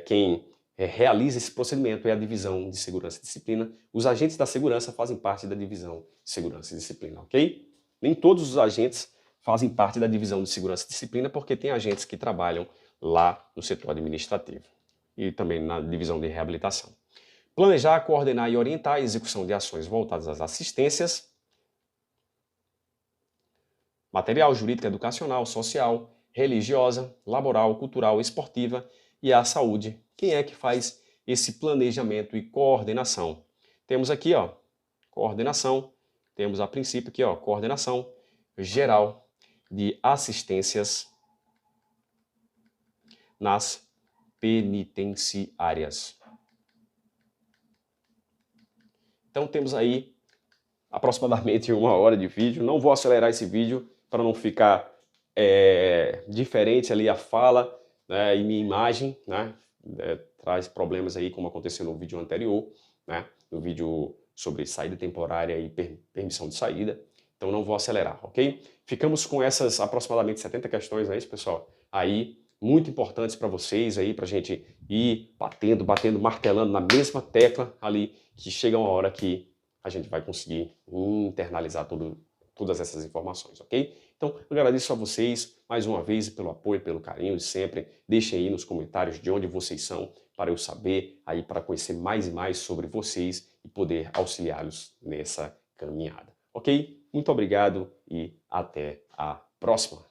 Quem realiza esse procedimento é a Divisão de Segurança e Disciplina. Os agentes da segurança fazem parte da Divisão de Segurança e Disciplina, ok? Nem todos os agentes fazem parte da Divisão de Segurança e Disciplina, porque tem agentes que trabalham lá no setor administrativo e também na divisão de reabilitação. Planejar, coordenar e orientar a execução de ações voltadas às assistências, material, jurídica, educacional, social, religiosa, laboral, cultural, esportiva e à saúde. Quem é que faz esse planejamento e coordenação? Temos aqui, ó, coordenação, temos a princípio aqui, ó, coordenação geral de assistências nas penitenciárias. Então temos aí aproximadamente 1 hora de vídeo. Não vou acelerar esse vídeo para não ficar diferente ali a fala, né, e minha imagem, né, traz problemas aí como aconteceu no vídeo anterior, né, no vídeo sobre saída temporária e permissão de saída. Então não vou acelerar, ok? Ficamos com essas aproximadamente 70 questões aí, pessoal, aí muito importantes para vocês aí, para a gente ir batendo, martelando na mesma tecla ali, que chega uma hora que a gente vai conseguir internalizar todas essas informações, ok? Então, eu agradeço a vocês mais uma vez pelo apoio, pelo carinho de sempre. Deixem aí nos comentários de onde vocês são, para eu saber, aí para conhecer mais e mais sobre vocês e poder auxiliá-los nessa caminhada, ok? Muito obrigado e até a próxima!